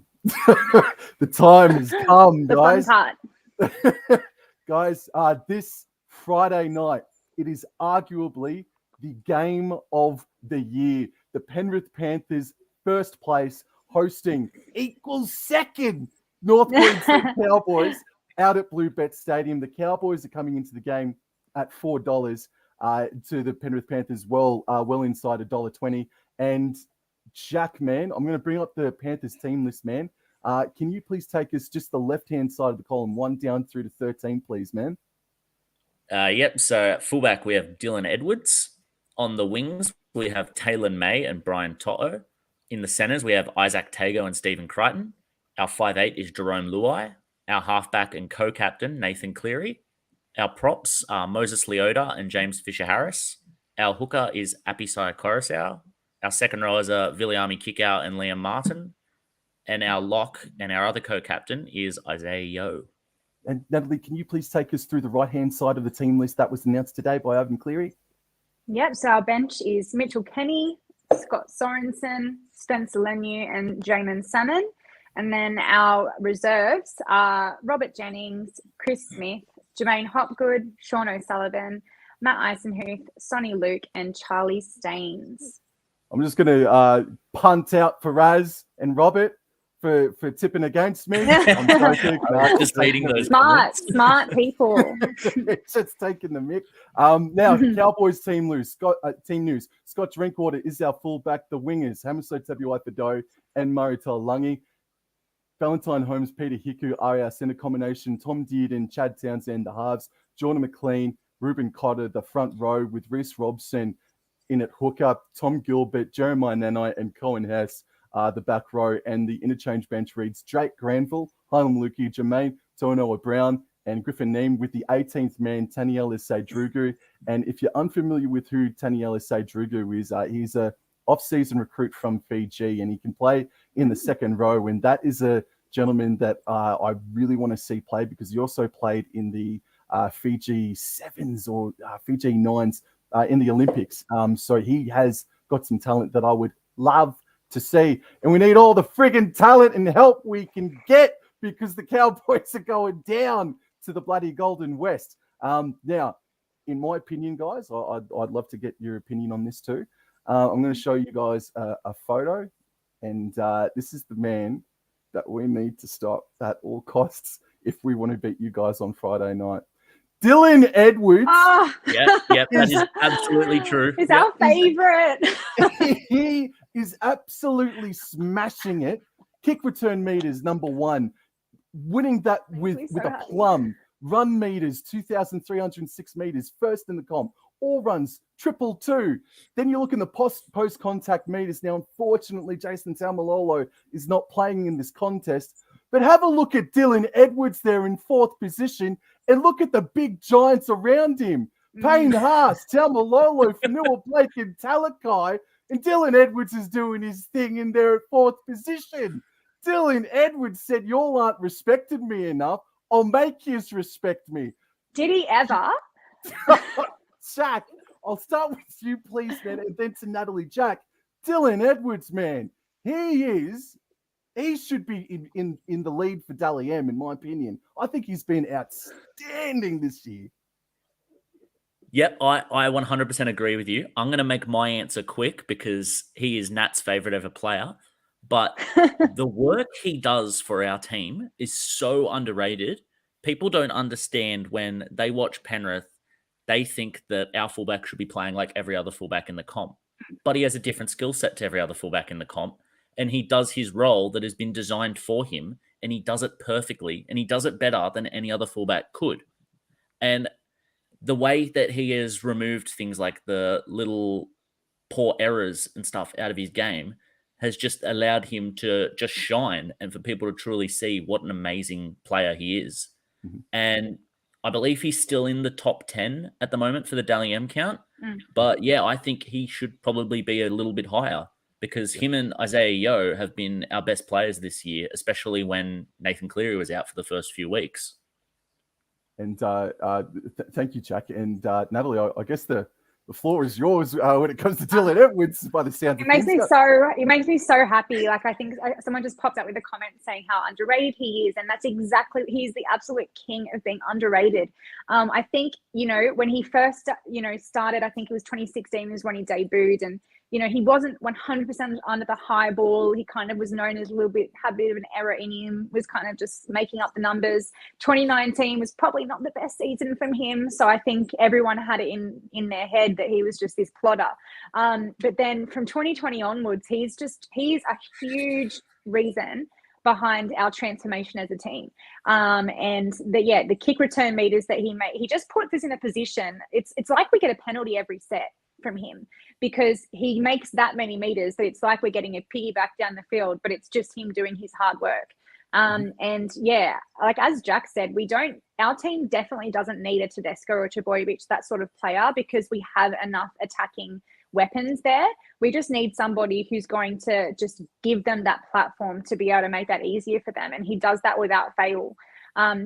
The time has come, guys. Guys, this Friday night, it is arguably the game of the year. The Penrith Panthers, first place, hosting equals second North Queensland Cowboys out at Bluebet Stadium. The Cowboys are coming into the game at $4 to the Penrith Panthers, well inside $1.20. And Jack, man, I'm going to bring up the Panthers team list, man. Can you please take us just the left-hand side of the column, 1 down through to 13, please, man? Yep. So at fullback, we have Dylan Edwards. On the wings, we have Taylor May and Brian To'o. In the centers, we have Isaac Tago and Stephen Crichton. Our 5'8" is Jerome Luai. our halfback and co-captain, Nathan Cleary. Our props are Moses Leota and James Fisher-Harris. Our hooker is Apisai Coruscant. Our second rowers are Viliami Kickout and Liam Martin. And our lock and our other co-captain is Isaiah Yeo. And Natalie, can you please take us through the right-hand side of the team list that was announced today by Ivan Cleary? Yep, so our bench is Mitchell Kenny, Scott Sorensen, Spencer Leniu, and Jamin Salmon. And then our reserves are Robert Jennings, Chris Smith, Jermaine Hopgood, Sean O'Sullivan, Matt Eisenhuth, Sonny Luke, and Charlie Staines. I'm just going to punt out for Raz and Robert for tipping against me. I'm joking. No, just reading those smart people. Just taking the mick. Now, Cowboys team news. Scott Drinkwater is our fullback. The wingers, Hamiso Tabuai-Fidow and Murray Taulagi. Valentine Holmes, Peter Hiku are our centre combination. Tom Dearden, Chad Townsend, the halves. Jordan McLean, Ruben Cotter, the front row with Reece Robson in at hooker. Tom Gilbert, Jeremiah Nanai, and Cohen Hess, the back row. And the interchange bench reads Jake Granville, Hylam Lukey, Jermaine Tonoa Brown, and Griffin Neem with the 18th man, Taniela Sadrugu. And if you're unfamiliar with who Taniela Sadrugu is, he's a off-season recruit from Fiji, and he can play in the second row. And that is a gentleman that I really want to see play, because he also played in the Fiji Sevens or Fiji Nines in the Olympics. So he has got some talent that I would love to see. And we need all the friggin' talent and help we can get, because the Cowboys are going down to the bloody Golden West. Now, in my opinion, guys, I'd love to get your opinion on this too. I'm going to show you guys a photo, and this is the man that we need to stop at all costs if we want to beat you guys on Friday night. Dylan Edwards. Yep, that is absolutely true. He's our favourite. He is absolutely smashing it. Kick return meters, number one. Winning that with a plum. Run meters, 2,306 meters, first in the comp. All runs, 222. Then you look in the post-contact meters. Now, unfortunately, Jason Taumalolo is not playing in this contest. But have a look at Dylan Edwards there in fourth position, and look at the big giants around him. Payne Haas, Taumalolo, Fanua Blake, and Talakai. And Dylan Edwards is doing his thing in there at fourth position. Dylan Edwards said, "Y'all aren't respecting me enough. I'll make yous respect me." Did he ever? Jack, I'll start with you, please, man, and then to Natalie. Jack, Dylan Edwards, man, he should be in the lead for Dally M, in my opinion. I think he's been outstanding this year. Yep, I 100% agree with you. I'm going to make my answer quick because he is Nat's favourite ever player. But the work he does for our team is so underrated. People don't understand when they watch Penrith, they think that our fullback should be playing like every other fullback in the comp. But he has a different skill set to every other fullback in the comp. And he does his role that has been designed for him. And he does it perfectly. And he does it better than any other fullback could. And the way that he has removed things like the little poor errors and stuff out of his game has just allowed him to just shine and for people to truly see what an amazing player he is. Mm-hmm. And I believe he's still in the top 10 at the moment for the Dally M count. But yeah, I think he should probably be a little bit higher because him and Isaiah Yeo have been our best players this year, especially when Nathan Cleary was out for the first few weeks. And thank you, Jack. And Natalie, I guess the floor is yours when it comes to Dylan Edwards. By the sound, it makes me so happy. Like I think someone just popped up with a comment saying how underrated he is, and that's exactly, he's the absolute king of being underrated. I think when he first started, I think it was 2016 was when he debuted, and he wasn't 100% under the high ball. He kind of was known as had a bit of an error in him, was kind of just making up the numbers. 2019 was probably not the best season from him. So I think everyone had it in their head that he was just this plodder. But then from 2020 onwards, he's a huge reason behind our transformation as a team. And the kick return meters that he made, he just puts us in a position. It's like we get a penalty every set from him because he makes that many meters. So it's like we're getting a piggyback down the field, but it's just him doing his hard work. And yeah, like as Jack said, our team definitely doesn't need a Tedesco or a Trbojevic, that sort of player, because we have enough attacking weapons there. We just need somebody who's going to just give them that platform to be able to make that easier for them. And he does that without fail.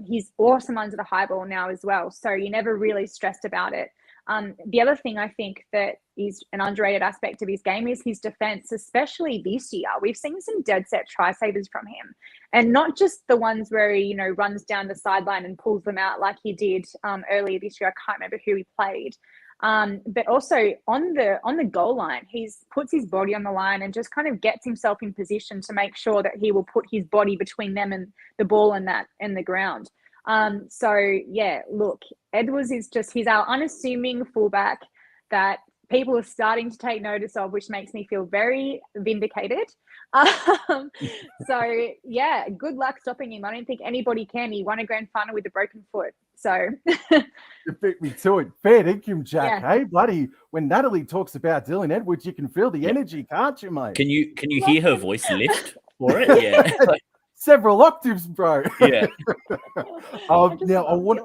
He's awesome under the high ball now as well. So you're never really stressed about it. The other thing I think that is an underrated aspect of his game is his defense, especially this year. We've seen some dead set try savers from him, and not just the ones where he, runs down the sideline and pulls them out like he did earlier this year. I can't remember who he played. But also on the goal line, he puts his body on the line and just kind of gets himself in position to make sure that he will put his body between them and the ball and the ground. So yeah, look, Edwards he's our unassuming fullback that people are starting to take notice of, which makes me feel very vindicated. So yeah, good luck stopping him. I don't think anybody can. He won a grand final with a broken foot. So you beat me to it. Fair dinkum, Jack. Yeah. Hey, buddy. When Natalie talks about Dylan Edwards, you can feel the energy, can't you, mate? Can you hear her voice lift for it? Yeah. Several octaves, bro. Yeah. Now I want.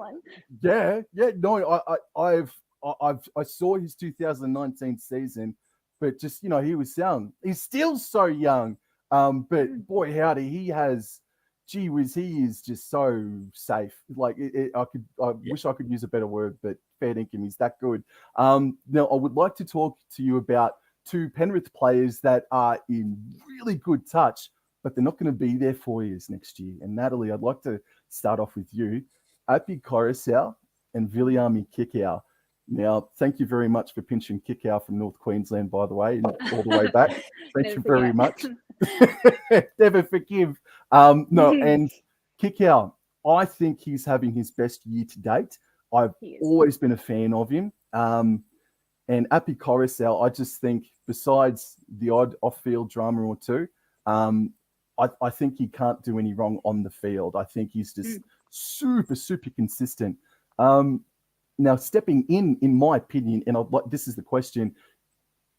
Yeah. No, I saw his 2019 season, but just he was young. He's still so young. But boy, howdy, he has. Gee whiz, he is just so safe. Like I wish I could use a better word, but fair dinkum, he's that good. Now I would like to talk to you about two Penrith players that are in really good touch, but they're not going to be there 4 years next year. And Natalie, I'd like to start off with you. Api Coruscant and Viliami Kikau. Now, thank you very much for pinching Kikau from North Queensland, by the way, and all the way back. Thank you very much. Never forgive. And Kikau, I think he's having his best year to date. I've always been a fan of him. And Api Coruscant, I just think, besides the odd off-field drama or two, I think he can't do any wrong on the field. I think he's just super, super consistent. Now, stepping in my opinion, and this is the question: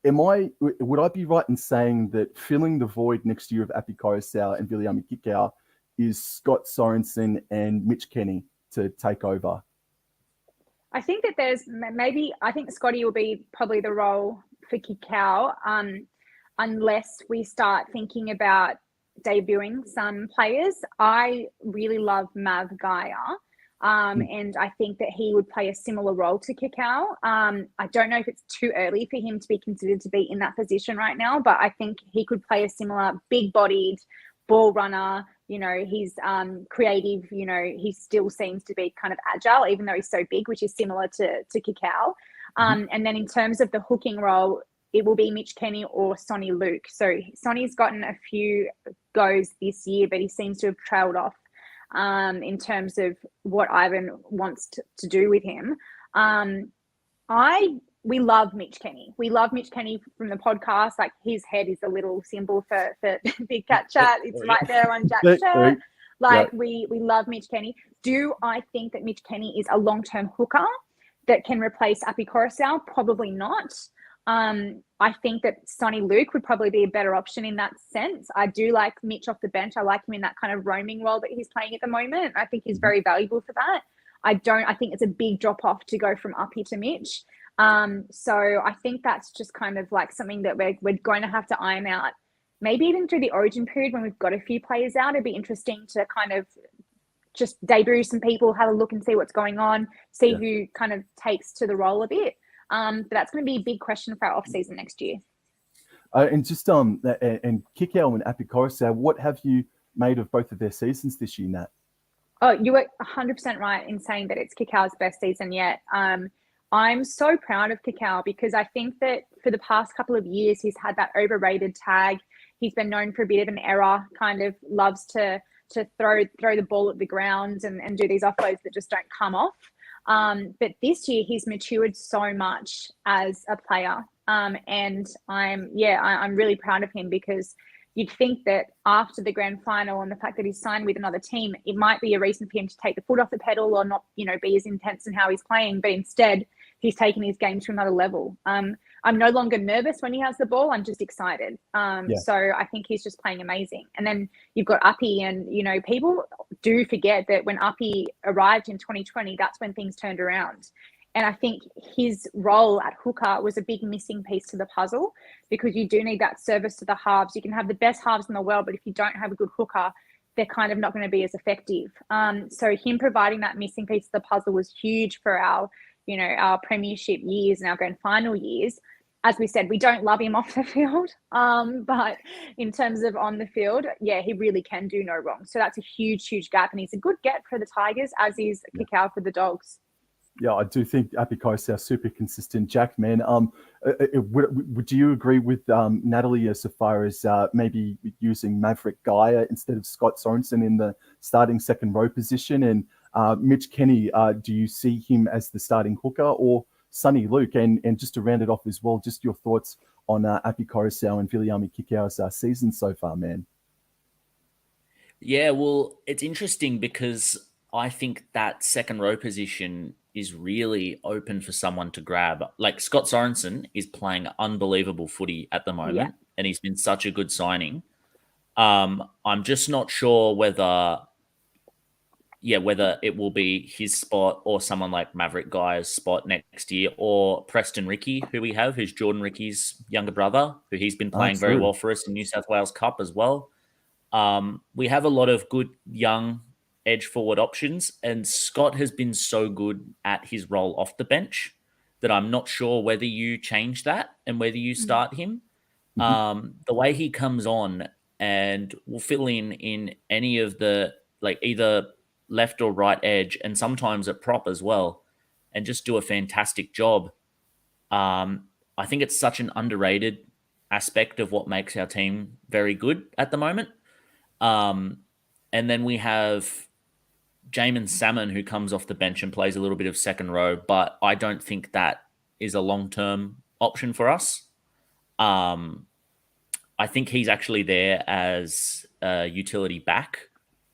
would I be right in saying that filling the void next year of Api Coruscant and Viliami Kikau is Scott Sorensen and Mitch Kenny to take over? I think that I think Scotty will be probably the role for Kikau, unless we start thinking about debuting some players. I really love Mav Gaia. And I think that he would play a similar role to Kikau. I don't know if it's too early for him to be considered to be in that position right now, but I think he could play a similar big-bodied ball runner. He's creative. He still seems to be kind of agile, even though he's so big, which is similar to Kikau. And then in terms of the hooking role, it will be Mitch Kenny or Sonny Luke. So Sonny's gotten a few goes this year, but he seems to have trailed off in terms of what Ivan wants to do with him. We love Mitch Kenny. We love Mitch Kenny from the podcast. Like, his head is a little symbol for Big Cat Chat. It's right there on Jack's shirt. Like, we love Mitch Kenny. Do I think that Mitch Kenny is a long-term hooker that can replace Api Coruscant? Probably not. I think that Sonny Luke would probably be a better option in that sense. I do like Mitch off the bench. I like him in that kind of roaming role that he's playing at the moment. I think he's very valuable for that. I think it's a big drop off to go from Uppy to Mitch. So I think that's just kind of like something that we're going to have to iron out. Maybe even through the origin period when we've got a few players out, it'd be interesting to kind of just debut some people, have a look and see what's going on, see who kind of takes to the role a bit. But that's going to be a big question for our off season next year. And just and Kikau and Api Coruscant, what have you made of both of their seasons this year, Nat? Oh, you were 100% right in saying that it's Kikau's best season yet. I'm so proud of Kikau because I think that for the past couple of years, he's had that overrated tag. He's been known for a bit of an error, kind of loves to throw the ball at the ground and do these offloads that just don't come off. But this year he's matured so much as a player. And I'm really proud of him because you'd think that after the grand final and the fact that he's signed with another team, it might be a reason for him to take the foot off the pedal or not, be as intense in how he's playing. But instead, he's taken his game to another level. I'm no longer nervous when he has the ball. I'm just excited. So I think he's just playing amazing. And then you've got Uppy, and, people do forget that when Uppy arrived in 2020, that's when things turned around. And I think his role at hooker was a big missing piece to the puzzle, because you do need that service to the halves. You can have the best halves in the world, but if you don't have a good hooker, they're kind of not going to be as effective. So him providing that missing piece of the puzzle was huge for our premiership years and our grand final years. As we said, we don't love him off the field, but in terms of on the field, he really can do no wrong. So that's a huge, huge gap, and he's a good get for the Tigers, as is Kikau for the Dogs. Yeah, I do think Api Koroisau super consistent. Jack, man, would you agree with Natalie as far as maybe using Maverick Gaia instead of Scott Sorensen in the starting second row position? And Mitch Kenny, do you see him as the starting hooker or Sonny Luke? And just to round it off as well, just your thoughts on Api Koroisau and Viliami Kikau's season so far, man. Yeah, well, it's interesting because I think that second row position is really open for someone to grab. Like, Scott Sorensen is playing unbelievable footy at the moment, and he's been such a good signing. I'm just not sure whether it will be his spot or someone like Maverick Guy's spot next year, or Preston Ricky, who we have, who's Jordan Ricky's younger brother, who he's been playing very well for us in New South Wales Cup as well. We have a lot of good young edge forward options, and Scott has been so good at his role off the bench that I'm not sure whether you change that and whether you start him. The way he comes on and will fill in any of the, like, either left or right edge, and sometimes at prop as well, and just do a fantastic job. I think it's such an underrated aspect of what makes our team very good at the moment. And then we have Jamin Salmon, who comes off the bench and plays a little bit of second row, but I don't think that is a long-term option for us. I think he's actually there as a utility back,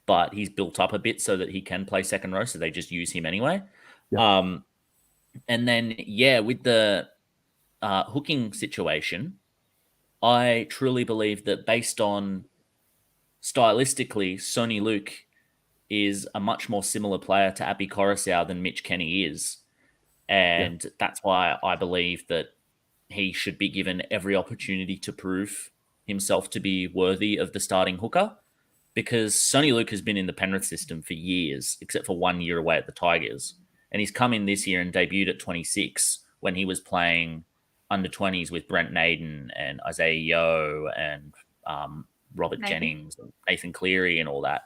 but he's built up a bit so that he can play second row, so they just use him anyway. And then, with the hooking situation, I truly believe that based on stylistically, Sonny Luke is a much more similar player to Api Koroisau than Mitch Kenny is. And that's why I believe that he should be given every opportunity to prove himself to be worthy of the starting hooker, because Sonny Luke has been in the Penrith system for years, except for 1 year away at the Tigers. And he's come in this year and debuted at 26 when he was playing under 20s with Brent Naden and Isaiah Yeo and Robert Jennings and Nathan Cleary and all that.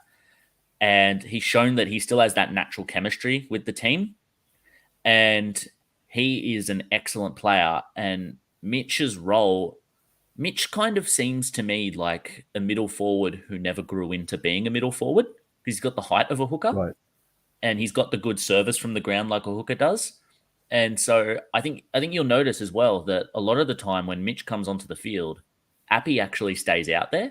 And he's shown that he still has that natural chemistry with the team. And he is an excellent player. And Mitch's role, Mitch kind of seems to me like a middle forward who never grew into being a middle forward. He's got the height of a hooker. Right. And he's got the good service from the ground like a hooker does. And so I think you'll notice as well that a lot of the time when Mitch comes onto the field, Appy actually stays out there.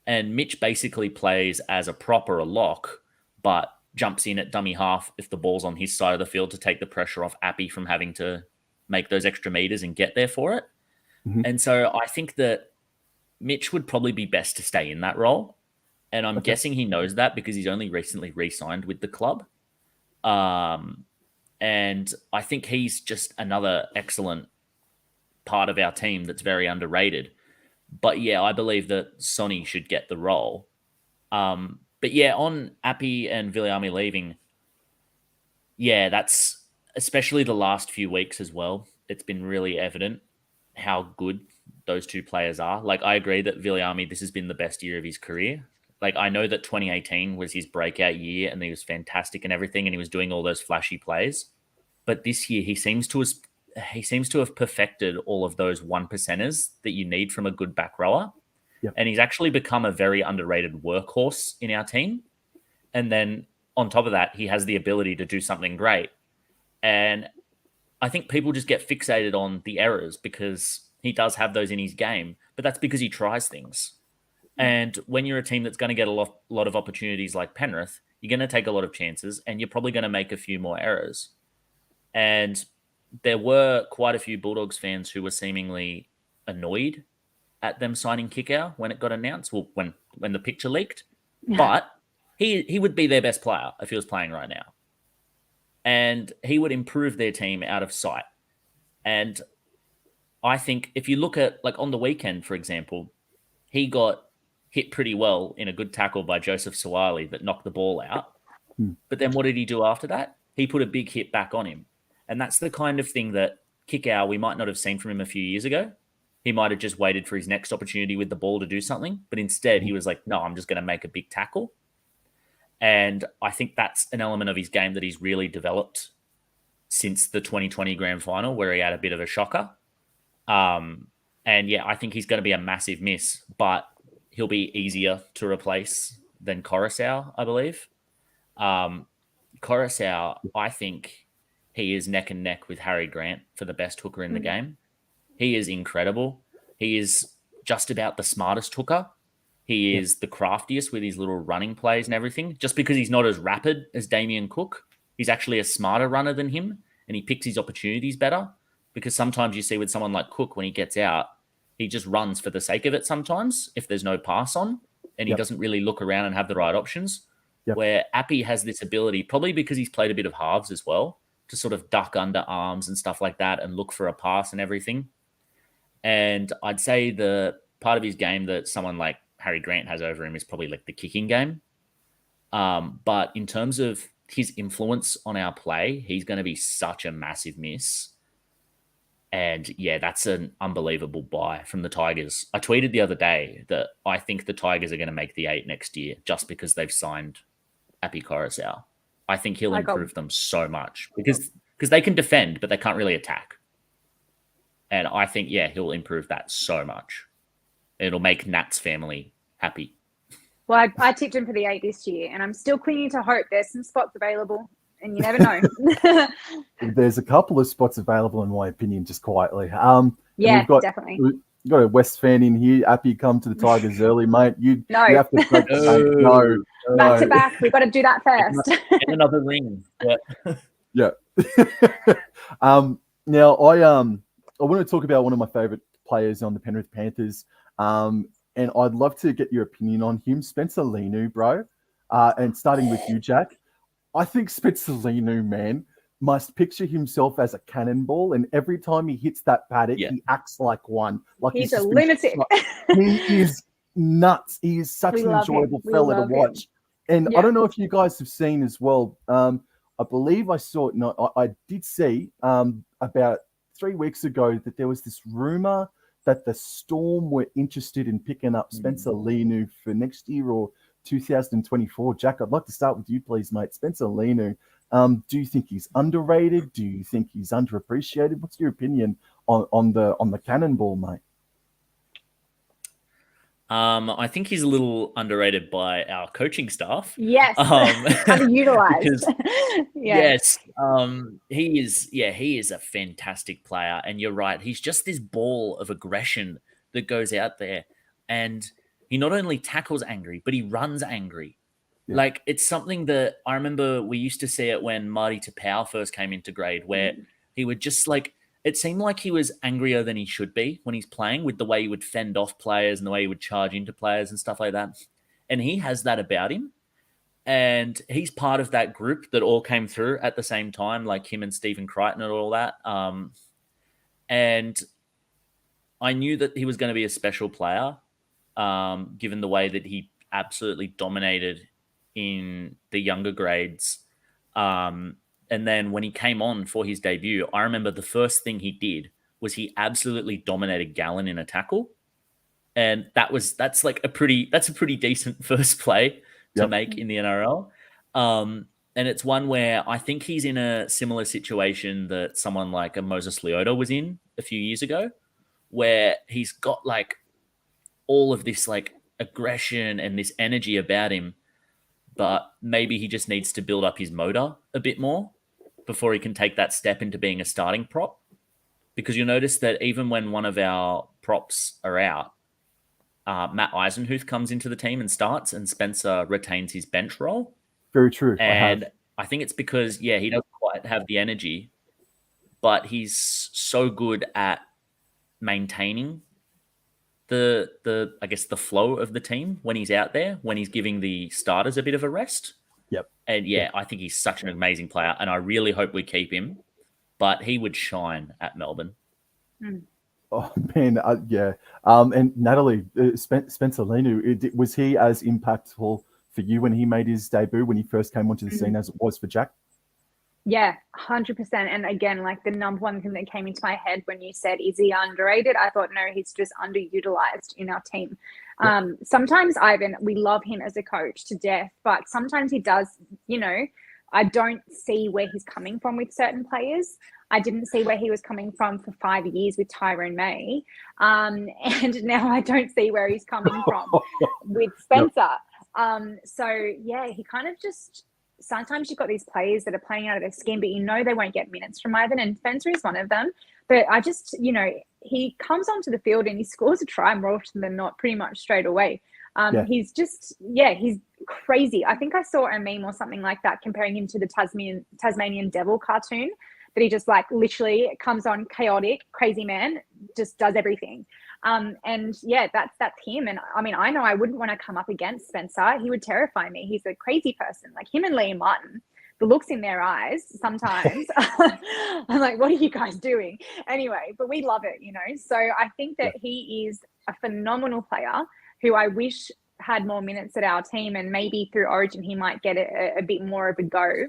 And Mitch basically plays as a prop or a lock, but jumps in at dummy half if the ball's on his side of the field to take the pressure off Appy from having to make those extra meters and get there for it. And so I think that Mitch would probably be best to stay in that role. And I'm guessing he knows that because he's only recently re-signed with the club. And I think he's just another excellent part of our team that's very underrated. But I believe that Sonny should get the role. But on Appy and Viliami leaving, that's especially the last few weeks as well. It's been really evident how good those two players are. Like, I agree that Viliami, this has been the best year of his career. Like, I know that 2018 was his breakout year and he was fantastic and everything, and he was doing all those flashy plays. But this year he seems to have perfected all of those 1%ers that you need from a good back rower. And he's actually become a very underrated workhorse in our team. And then on top of that, he has the ability to do something great. And I think people just get fixated on the errors because he does have those in his game, but that's because he tries things. And when you're a team that's going to get a lot of opportunities like Penrith, you're going to take a lot of chances and you're probably going to make a few more errors. And there were quite a few Bulldogs fans who were seemingly annoyed at them signing Kickow when it got announced. Well, when the picture leaked, but he would be their best player if he was playing right now, and he would improve their team out of sight. And I think if you look at, like, on the weekend, for example, he got hit pretty well in a good tackle by Joseph Suwali that knocked the ball out. But then what did he do after that? He put a big hit back on him. And that's the kind of thing that Kickow we might not have seen from him a few years ago. He might have just waited for his next opportunity with the ball to do something. But instead, he was like, no, I'm just going to make a big tackle. And I think that's an element of his game that he's really developed since the 2020 grand final, where he had a bit of a shocker. And yeah, I think he's going to be a massive miss, but he'll be easier to replace than Coruscant, I believe. Coruscant, I think he is neck and neck with Harry Grant for the best hooker in the game. He is incredible. He is just about the smartest hooker. He is the craftiest with his little running plays and everything. Just because he's not as rapid as Damien Cook, he's actually a smarter runner than him, and he picks his opportunities better. Because sometimes you see with someone like Cook, when he gets out, he just runs for the sake of it sometimes if there's no pass on, and he doesn't really look around and have the right options. Where Appy has this ability, probably because he's played a bit of halves as well, to sort of duck under arms and stuff like that and look for a pass and everything. And I'd say the part of his game that someone like Harry Grant has over him is probably like the kicking game. But in terms of his influence on our play, he's going to be such a massive miss. And yeah, that's an unbelievable buy from the Tigers. I tweeted the other day that I think the Tigers are going to make the 8 next year just because they've signed Api Coruscant. I think he'll improve them so much because they can defend, but they can't really attack. And I think, yeah, he'll improve that so much. It'll make Nat's family happy. Well, I tipped him for the 8 this year, and I'm still clinging to hope. There's some spots available, and you never know. There's a couple of spots available, in my opinion, just quietly. Yeah, definitely. We've got a West fan in here. Appy, come to the Tigers early, mate. You have to break the Back to back. We've got to do that first. And another ring. Yeah. Now, I want to talk about one of my favourite players on the Penrith Panthers, and I'd love to get your opinion on him, Spencer Leniu, bro. And starting with you, Jack, I think Spencer Leniu, man, must picture himself as a cannonball, and every time he hits that paddock, he acts like one. Like he's a lunatic. He is nuts. He is such an enjoyable fella to watch. And I don't know if you guys have seen as well. I believe I saw it. No, I did see about 3 weeks ago that there was this rumor that the Storm were interested in picking up Spencer Leniu for next year or 2024. Jack, I'd like to start with you, please, mate. Spencer Leniu, do you think he's underrated? Do you think he's underappreciated? What's your opinion on the cannonball, mate? I think he's a little underrated by our coaching staff. Yes, underutilized. Yes, he is a fantastic player, and you're right. He's just this ball of aggression that goes out there, and he not only tackles angry, but he runs angry. Yeah. Like, it's something that I remember we used to see it when Marty Tapau first came into grade, where he would just like. It seemed like he was angrier than he should be when he's playing, with the way he would fend off players and the way he would charge into players and stuff like that. And he has that about him. And he's part of that group that all came through at the same time, like him and Stephen Crichton and all that. And I knew that he was going to be a special player, given the way that he absolutely dominated in the younger grades. And then when he came on for his debut, I remember the first thing he did was he absolutely dominated Gallen in a tackle. And that's a pretty decent first play to make in the NRL. And it's one where I think he's in a similar situation that someone like a Moses Leota was in a few years ago, where he's got like all of this like aggression and this energy about him, but maybe he just needs to build up his motor a bit more before he can take that step into being a starting prop. Because you'll notice that even when one of our props are out, Matt Eisenhuth comes into the team and starts, and Spencer retains his bench role. Very true. And I think it's because, he doesn't quite have the energy but he's so good at maintaining the I guess the flow of the team when he's out there, when he's giving the starters a bit of a rest. Yep. And I think he's such an amazing player, and I really hope we keep him. But he would shine at Melbourne. Oh man, yeah. And Natalie, Spencer Leniu, was he as impactful for you when he made his debut, when he first came onto the scene, as it was for Jack? Yeah, 100%. And again, like the number one thing that came into my head when you said, is he underrated? I thought, no, he's just underutilized in our team. Sometimes Ivan, we love him as a coach to death, but sometimes he does, I don't see where he's coming from with certain players. I didn't see where he was coming from for 5 years with Tyrone May. And now I don't see where he's coming from with Spencer. So yeah, he kind of just, sometimes you've got these players that are playing out of their skin, but they won't get minutes from Ivan, and Spencer is one of them. But I just, he comes onto the field and he scores a try more often than not, pretty much straight away. He's just, he's crazy. I think I saw a meme or something like that comparing him to the Tasmanian Devil cartoon, that he just like literally comes on chaotic, crazy man, just does everything. That's him. And I mean, I know I wouldn't want to come up against Spencer. He would terrify me. He's a crazy person. Like him and Liam Martin, the looks in their eyes sometimes, I'm like, what are you guys doing? Anyway, but we love it, So I think that he is a phenomenal player who I wish had more minutes at our team, and maybe through Origin he might get a bit more of a go.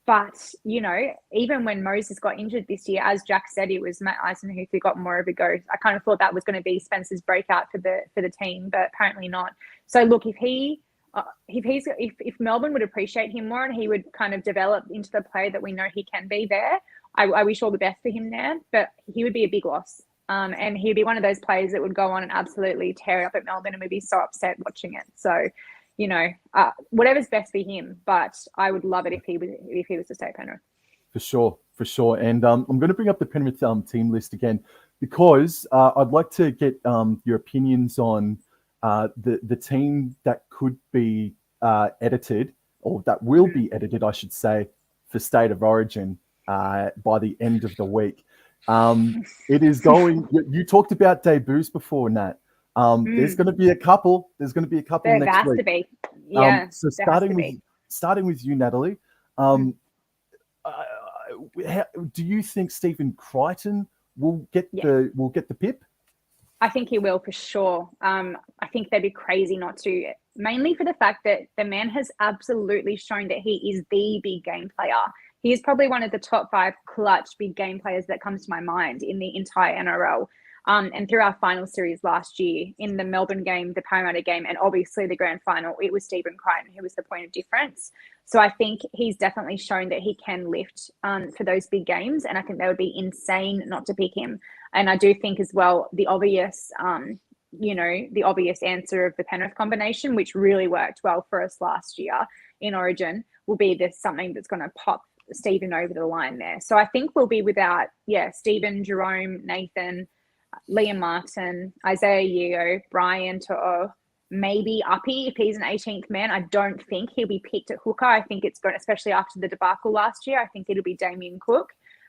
But, even when Moses got injured this year, as Jack said, it was Matt Eisenhuth who got more of a go. I kind of thought that was going to be Spencer's breakout for the team, but apparently not. So look, if Melbourne would appreciate him more and he would kind of develop into the player that we know he can be there, I wish all the best for him there, but he would be a big loss. And he'd be one of those players that would go on and absolutely tear up at Melbourne, and we'd be so upset watching it. So, whatever's best for him, but I would love it if he was to stay at Penrith. For sure. And I'm going to bring up the Penrith team list again, because I'd like to get your opinions on the team that could be edited, or that will be edited, I should say, for State of Origin by the end of the week. It is going. You talked about debuts before, Nat. There's going to be a couple. There's going to be a couple there next has week. To be. Yeah. So starting with you, Natalie. Do you think Stephen Crichton will get the pip? I think he will for sure. I think they'd be crazy not to, mainly for the fact that the man has absolutely shown that he is the big game player. He is probably one of the top 5 clutch big game players that comes to my mind in the entire NRL. And through our final series last year, in the Melbourne game, the Parramatta game, and obviously the grand final, it was Stephen Crichton who was the point of difference. So I think he's definitely shown that he can lift for those big games, and I think that would be insane not to pick him. And I do think as well, the obvious answer of the Penrith combination, which really worked well for us last year in Origin, will be something that's going to pop Stephen over the line there. So I think we'll be without, Stephen, Jerome, Nathan, Liam Martin, Isaiah Yeo, Brian To'o, maybe Uppy if he's an 18th man. I don't think he'll be picked at hooker. I think it's going, especially after the debacle last year, I think it'll be Damien Cook.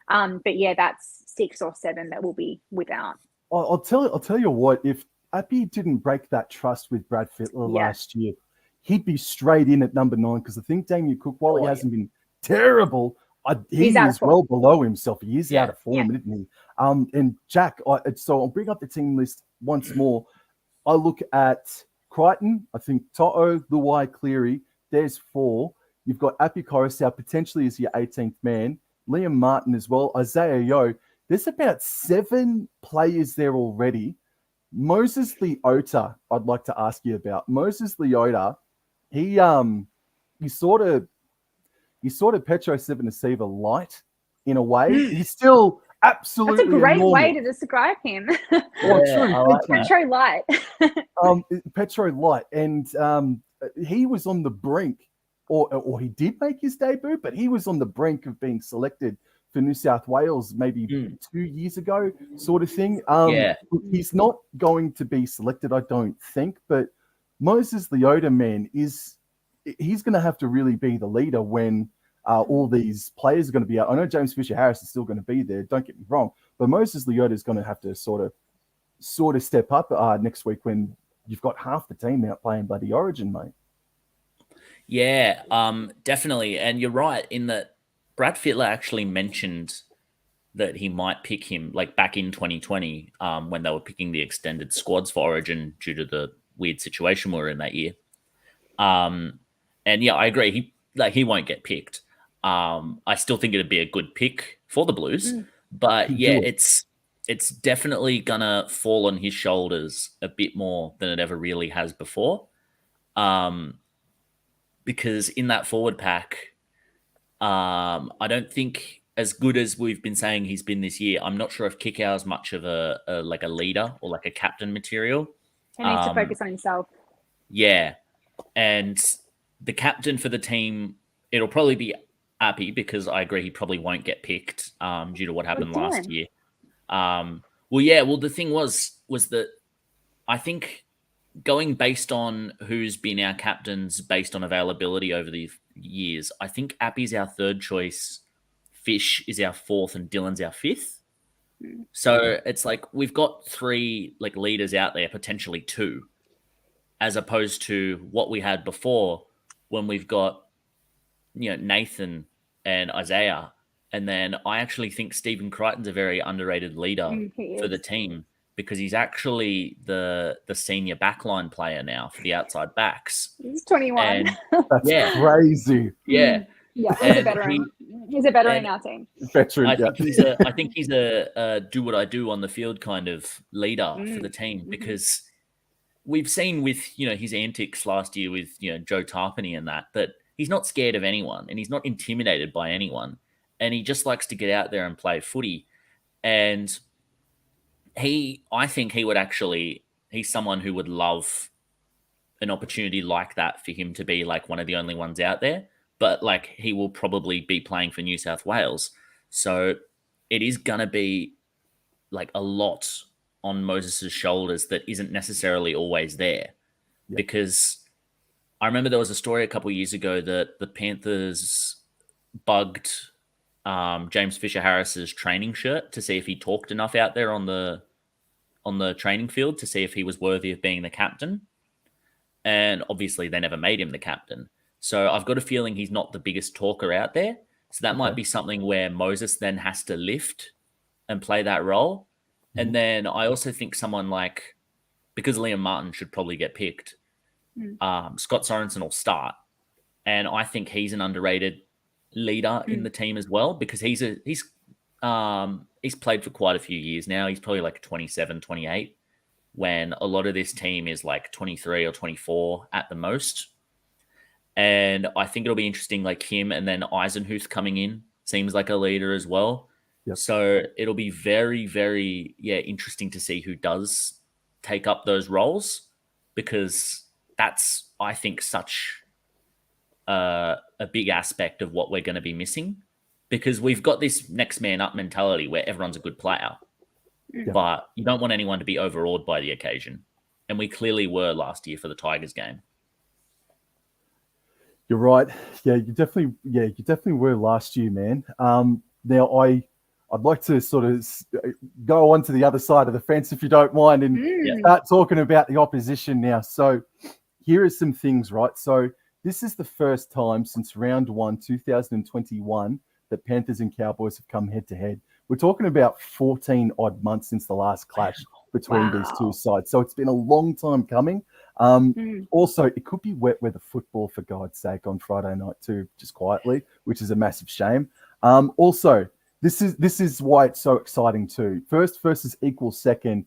But that's 6 or 7 that will be without. I'll tell you what, if Uppy didn't break that trust with Brad Fittler last year, he'd be straight in at number 9, because I think Damien Cook, while he hasn't been terrible, he is well below himself. He is out of form, isn't he? And Jack, so I'll bring up the team list once more. I look at Crichton, I think To'o, Luai, Cleary, there's 4. You've got Api Coruscant potentially as your 18th man, Liam Martin as well, Isaiah Yeo. There's about 7 players there already. Moses Leota, I'd like to ask you about. Moses Leota, he sort of Petro Civoniceva light in a way. He's still absolutely. That's a great enormous. way to describe him. True. Petro light. Petro light, and he was on the brink, or he did make his debut, but he was on the brink of being selected for New South Wales maybe 2 years ago, sort of thing. He's not going to be selected, I don't think, but Moses Leota, man, he's going to have to really be the leader when all these players are going to be out. I know James Fisher-Harris is still going to be there. Don't get me wrong, but Moses Leota is going to have to sort of step up next week when you've got half the team out playing bloody Origin, mate. Yeah, definitely. And you're right in that Brad Fittler actually mentioned that he might pick him like back in 2020 when they were picking the extended squads for Origin due to the weird situation we were in that year. And yeah, I agree. He won't get picked. I still think it'd be a good pick for the Blues, but yeah, it's definitely gonna fall on his shoulders a bit more than it ever really has before. Because in that forward pack, I don't think as good as we've been saying he's been this year. I'm not sure if Kikau is much of a leader or like a captain material. He needs to focus on himself. Yeah, and the captain for the team, it'll probably be Appy because I agree he probably won't get picked due to what happened last year. Well, the thing was that I think going based on who's been our captains based on availability over the years, I think Appy's our third choice, Fish is our fourth, and Dylan's our fifth. So it's like we've got three like leaders out there, potentially two, as opposed to what we had before when we've got, Nathan and Isaiah. And then I actually think Stephen Crichton's a very underrated leader for the team because he's actually the senior backline player now for the outside backs. He's 21. And, That's crazy. Yeah. Yeah, he's a veteran. He's a veteran in our team. Veteran. I think he's a do what I do on the field kind of leader for the team because we've seen with his antics last year with Joe Tarpany and that he's not scared of anyone and he's not intimidated by anyone and he just likes to get out there and play footy. And I think he would he's someone who would love an opportunity like that for him to be like one of the only ones out there. But like he will probably be playing for New South Wales. So it is going to be like a lot on Moses' shoulders that isn't necessarily always there. Yeah. Because I remember there was a story a couple of years ago that the Panthers bugged James Fisher-Harris's training shirt to see if he talked enough out there on the training field to see if he was worthy of being the captain. And obviously they never made him the captain. So I've got a feeling he's not the biggest talker out there. So that might be something where Moses then has to lift and play that role. And then I also think someone like, because Liam Martin should probably get picked, Scott Sorensen will start. And I think he's an underrated leader in the team as well, because he's played for quite a few years now. He's probably like 27, 28, when a lot of this team is like 23 or 24 at the most. And I think it'll be interesting, like him and then Eisenhuth coming in seems like a leader as well. Yep. So it'll be very, very, interesting to see who does take up those roles, because that's, I think, such a big aspect of what we're going to be missing, because we've got this next man up mentality where everyone's a good player, but you don't want anyone to be overawed by the occasion. And we clearly were last year for the Tigers game. You're right. Yeah, you definitely were last year, man. Now I'd like to sort of go on to the other side of the fence, if you don't mind, and start talking about the opposition now. So here are some things, right? So this is the first time since round 1, 2021, that Panthers and Cowboys have come head to head. We're talking about 14 odd months since the last clash between these two sides. So it's been a long time coming. Also, it could be wet weather football, for God's sake, on Friday night too, just quietly, which is a massive shame. Also, this is why it's so exciting too. First versus equal second.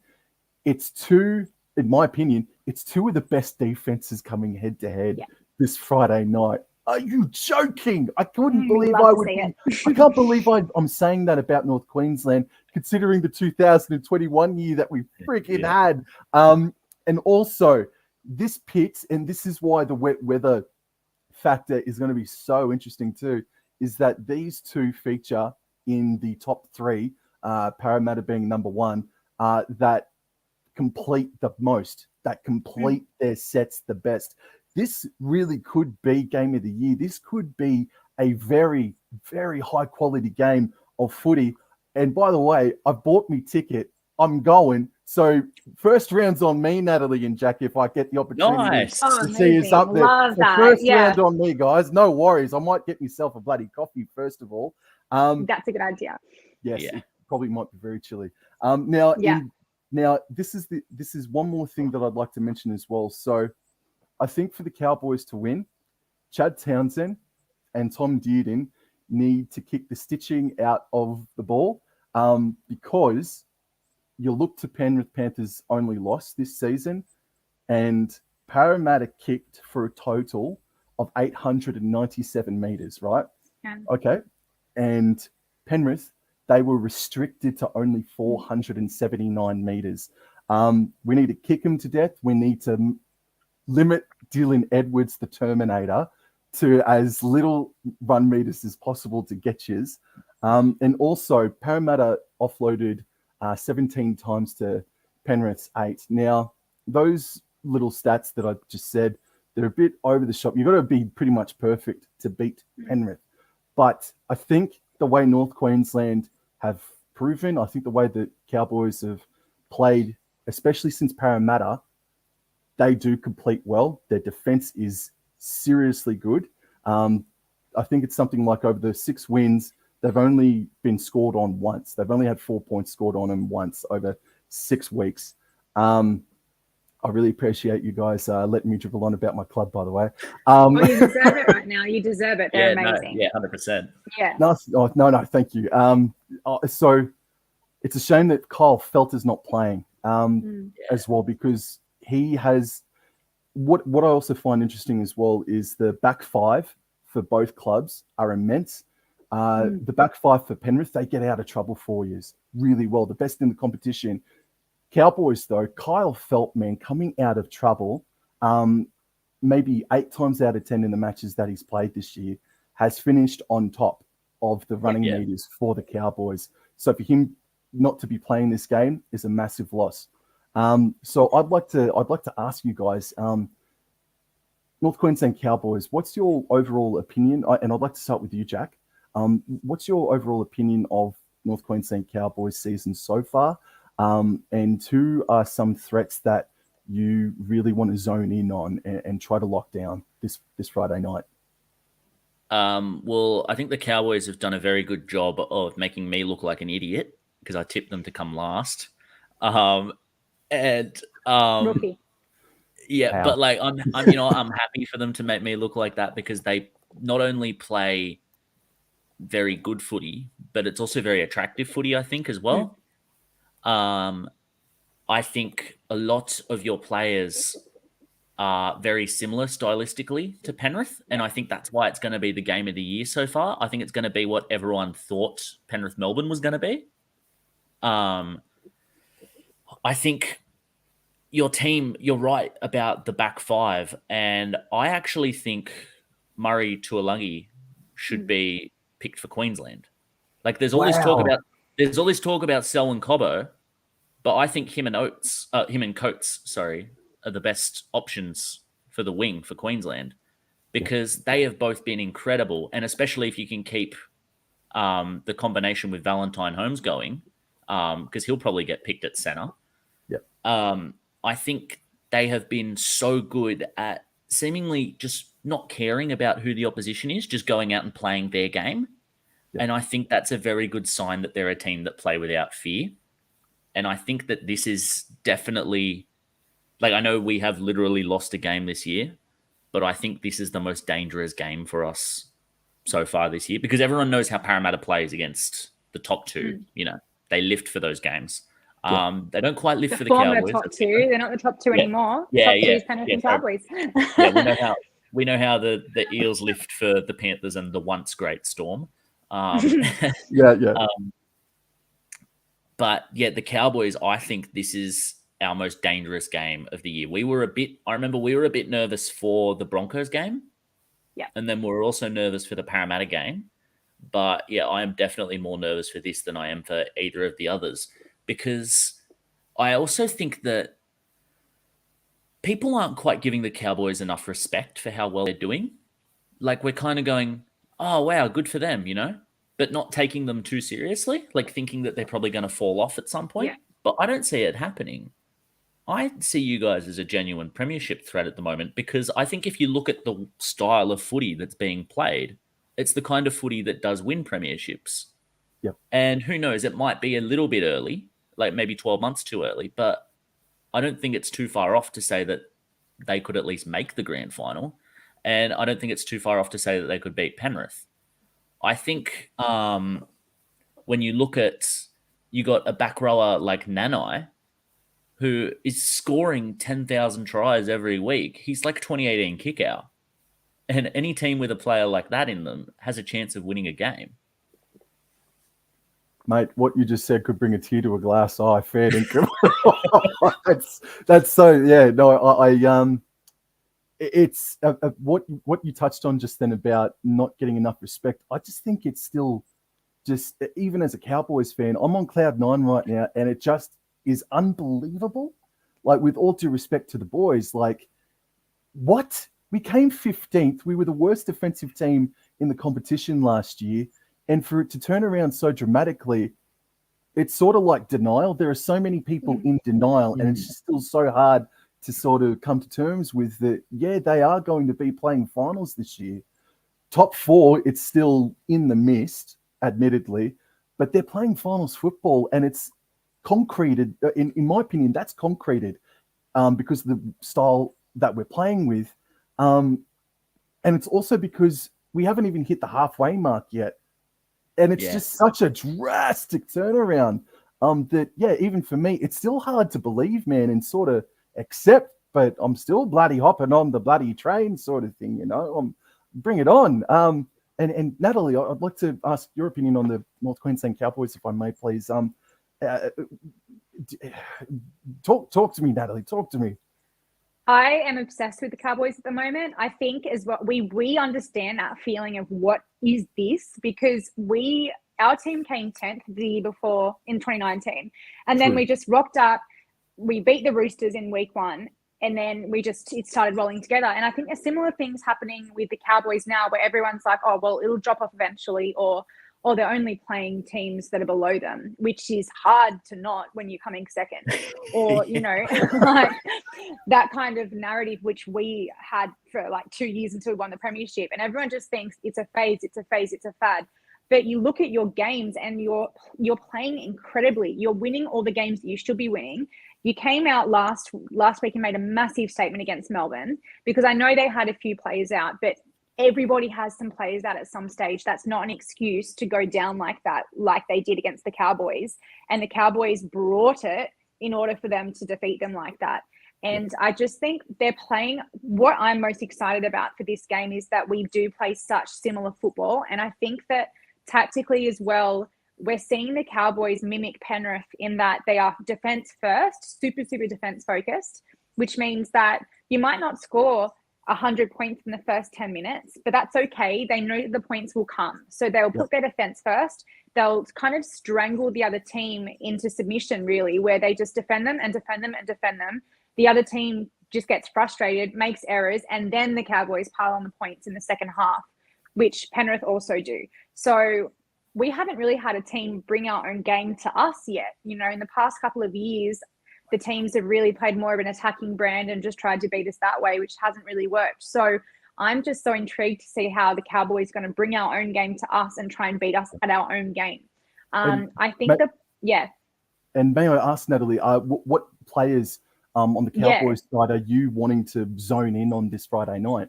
It's two, in my opinion, it's two of the best defenses coming head to head this Friday night. Are you joking? I couldn't believe I would. I can't believe I'm saying that about North Queensland, considering the 2021 year that we freaking had. And also, this pit, and this is why the wet weather factor is going to be so interesting too, is that these two feature in the top three, Parramatta being number one, that complete the most, that complete their sets the best. This really could be game of the year. This could be a very, very high quality game of footy. And by the way, I've bought me ticket. I'm going. So first round's on me, Natalie and Jack, if I get the opportunity Nice. Oh, to see us up there. Love So that. first Yeah, round on me, guys. No worries. I might get myself a bloody coffee first of all. that's a good idea. Yes, Yeah. it probably might be very chilly. Now, Yeah. now this is one more thing that I'd like to mention as well. So I think for the Cowboys to win, Chad Townsend and Tom Dearden need to kick the stitching out of the ball because you look to Penrith Panthers' only loss this season, and Parramatta kicked for a total of 897 meters, right? Yeah. Okay. And Penrith, they were restricted to only 479 meters. We need to kick them to death. We need to limit Dylan Edwards, the Terminator, to as little run meters as possible to get yous. And also, Parramatta offloaded 17 times to Penrith's 8. Now, those little stats that I just said, they're a bit over the shop. You've got to be pretty much perfect to beat Penrith. But I think the way North Queensland have proven, I think the way that Cowboys have played, especially since Parramatta, they do complete well. Their defense is seriously good. I think it's something like over the 6 wins, they've only been scored on once. They've only had 4 points scored on them once over 6 weeks. I really appreciate you guys letting me dribble on about my club, by the way. You deserve it right now. You deserve it. They're amazing. 100%. Yeah. No, thank you. So it's a shame that Kyle Felter's not playing as well, because he has what I also find interesting as well is the back five for both clubs are immense. The back five for Penrith, they get out of trouble for you really well. The best in the competition. Cowboys, though, Kyle Felt, man, coming out of trouble, maybe 8 times out of 10 in the matches that he's played this year, has finished on top of the running meters for the Cowboys. So for him not to be playing this game is a massive loss. So I'd like to ask you guys, North Queensland Cowboys, what's your overall opinion? And I'd like to start with you, Jack. What's your overall opinion of North Queensland Cowboys season so far? And who are some threats that you really want to zone in on and try to lock down this Friday night? Well, I think the Cowboys have done a very good job of making me look like an idiot because I tipped them to come last. Rookie. Yeah, Wow. but like I'm happy for them to make me look like that because they not only play very good footy, but it's also very attractive footy, I think, as well. I think a lot of your players are very similar stylistically to Penrith, and I think that's why it's going to be the game of the year so far. I think it's going to be what everyone thought Penrith Melbourne was going to be. I think your team, you're right about the back five, and I actually think Murray Tuilagi should be picked for Queensland. Like there's all this talk about Selwyn Cobbo, but I think him and Coates, are the best options for the wing for Queensland because they have both been incredible, and especially if you can keep the combination with Valentine Holmes going, because he'll probably get picked at centre. I think they have been so good at seemingly just not caring about who the opposition is, just going out and playing their game. And I think that's a very good sign that they're a team that play without fear. And I think that this is definitely, like, I know we have literally lost a game this year, but I think this is the most dangerous game for us so far this year because everyone knows how Parramatta plays against the top two. You know, they lift for those games. They don't quite lift for the Cowboys. Top two. They're not the top two anymore. Top two is Penrith and Cowboys. we know how the Eels lift for the Panthers and the once great Storm. But the Cowboys, I think this is our most dangerous game of the year. I remember we were a bit nervous for the Broncos game. Yeah. And then we were also nervous for the Parramatta game. But yeah, I am definitely more nervous for this than I am for either of the others. Because I also think that people aren't quite giving the Cowboys enough respect for how well they're doing. Like we're kind of going, oh, wow, good for them, but not taking them too seriously, like thinking that they're probably going to fall off at some point. Yeah. But I don't see it happening. I see you guys as a genuine premiership threat at the moment, because I think if you look at the style of footy that's being played, it's the kind of footy that does win premierships. Yep. And who knows, it might be a little bit early, like maybe 12 months too early, but I don't think it's too far off to say that they could at least make the grand final. And I don't think it's too far off to say that they could beat Penrith. I think when you look at, you got a back rower like Nanai, who is scoring 10,000 tries every week. He's like 2018 kick-out. And any team with a player like that in them has a chance of winning a game. Mate, what you just said could bring a tear to a glass eye. Fair income. that's so, yeah, no, it's what you touched on just then about not getting enough respect. I just think it's still just, even as a Cowboys fan, I'm on cloud nine right now, and it just is unbelievable. Like, with all due respect to the boys, like, what? We came 15th. We were the worst defensive team in the competition last year. And for it to turn around so dramatically, it's sort of like denial. There are so many people in denial, and it's just still so hard to sort of come to terms with that. Yeah, they are going to be playing finals this year. Top four, it's still in the mist, admittedly, but they're playing finals football, and it's concreted, in my opinion, that's concreted because of the style that we're playing with. And it's also because we haven't even hit the halfway mark yet. And it's just such a drastic turnaround that, yeah, even for me, it's still hard to believe, man, and sort of accept, but I'm still bloody hopping on the bloody train sort of thing, bring it on. And Natalie, I'd like to ask your opinion on the North Queensland Cowboys, if I may, please. Talk to me, Natalie. Talk to me. I am obsessed with the Cowboys at the moment. I think as well, we understand that feeling of what is this, because our team came 10th the year before in 2019, and then we just rocked up. We beat the Roosters in week 1, and then it started rolling together. And I think a similar thing's happening with the Cowboys now, where everyone's like, oh, well, it'll drop off eventually, or they're only playing teams that are below them, which is hard to not when you're coming second. Or, like that kind of narrative, which we had for like 2 years until we won the premiership. And everyone just thinks it's a phase, it's a phase, it's a fad. But you look at your games and you're playing incredibly. You're winning all the games that you should be winning. You came out last week and made a massive statement against Melbourne, because I know they had a few players out, but everybody has some players out at some stage. That's not an excuse to go down like that, like they did against the Cowboys. And the Cowboys brought it in order for them to defeat them like that. And I just think they're playing, what I'm most excited about for this game is that we do play such similar football. And I think that tactically as well, we're seeing the Cowboys mimic Penrith in that they are defense first, super, super defense focused, which means that you might not score 100 points in the first 10 minutes, but that's okay. They know the points will come. So they'll put their defense first. They'll kind of strangle the other team into submission, really, where they just defend them and defend them and defend them. The other team just gets frustrated, makes errors, and then the Cowboys pile on the points in the second half, which Penrith also do. So we haven't really had a team bring our own game to us yet. In the past couple of years, the teams have really played more of an attacking brand and just tried to beat us that way, which hasn't really worked. So I'm just so intrigued to see how the Cowboys are going to bring our own game to us and try and beat us at our own game. I think And may I ask, Natalie, what players on the Cowboys side are you wanting to zone in on this Friday night?